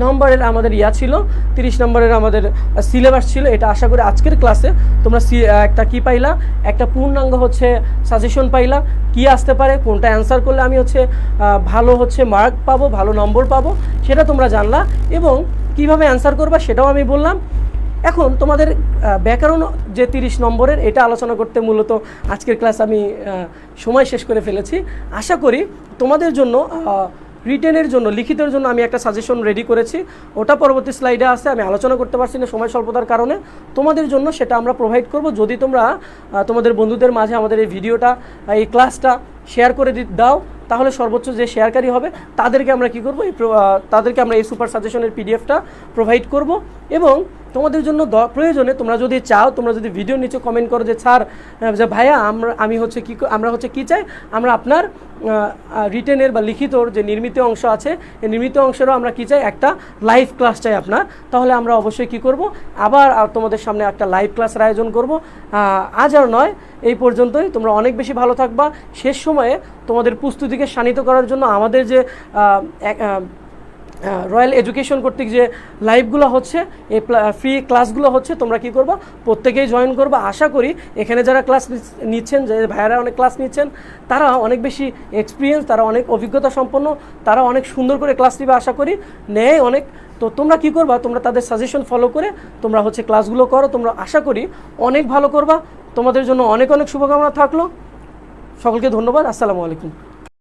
Speaker 1: নম্বরের আমাদের ছিল, 30 নম্বরের আমাদের সিলেবাস ছিল, এটা আশা করি আজকের ক্লাসে তোমরা একটা কি পাইলা, একটা পূর্ণাঙ্গ হচ্ছে সাজেশন পাইলা, কি আসতে পারে, কোনটা অ্যান্সার করলে আমি হচ্ছে ভালো হচ্ছে মার্ক পাবো, ভালো নম্বর পাবো, সেটা তোমরা জানলা, এবং কিভাবে অ্যান্সার করবা সেটাও আমি বললাম। এখন তোমাদের ব্যাকরণ যে 30 নম্বরের, এটা আলোচনা করতে মূলত আজকের ক্লাস আমি সময় শেষ করে ফেলেছি। আশা করি তোমাদের জন্য রিটেনের জন্য, লিখিতের জন্য আমি একটা সাজেশন রেডি করেছি, ওটা পরবর্তী স্লাইডে আছে, আমি আলোচনা করতে পারছি না সময় স্বল্পতার কারণে। তোমাদের জন্য সেটা আমরা প্রোভাইড করব, যদি তোমরা তোমাদের বন্ধুদের মাঝে আমাদের এই ভিডিওটা, এই ক্লাসটা শেয়ার করে দাও, তাহলে সর্বোচ্চ যে শেয়ারকারী হবে তাদেরকে আমরা কি করব, তাদেরকে আমরা এই সুপার সাজেশনের পিডিএফটা প্রোভাইড করব। এবং তোমাদের জন্য প্রয়োজনে তোমরা যদি চাও, তোমরা যদি ভিডিওর নিচে কমেন্ট করো যে স্যার, যে ভাইয়া আমরা হচ্ছে কি চাই, আমরা আপনার রিটেনের বা লিখিতর যে নির্মিত অংশ আছে, এই নির্মিত অংশেরও আমরা কি চাই, একটা লাইভ ক্লাস চাই আপনার, তাহলে আমরা অবশ্যই কি করব, আবার তোমাদের সামনে একটা লাইভ ক্লাসের আয়োজন করব। আজ আর নয়, এই পর্যন্তই। তোমরা অনেক বেশি ভালো থাকবা। শেষ সময়ে তোমাদের প্রস্তুতিকে শানিত করার জন্য আমাদের যে রয়্যাল এডুকেশন কর্তৃক যে লাইভগুলো হচ্ছে, এই ফ্রি ক্লাসগুলো হচ্ছে, তোমরা কি করবা, প্রত্যেকেই জয়েন করবা। আশা করি এখানে যারা ক্লাস নিচ্ছেন, যে ভাইয়ারা অনেক ক্লাস নিচ্ছেন, তারা অনেক বেশি এক্সপিরিয়েন্স, তারা অনেক অভিজ্ঞতা সম্পন্ন, তারা অনেক সুন্দর করে ক্লাস নিবে আশা করি, নেয় অনেক। তো তোমরা কি করবা, তোমরা তাদের সাজেশন ফলো করে তোমরা হচ্ছে ক্লাসগুলো করো, তোমরা আশা করি অনেক ভালো করবা। তোমাদের জন্য অনেক অনেক শুভকামনা থাকলো। সকলকে ধন্যবাদ। আসসালামু আলাইকুম।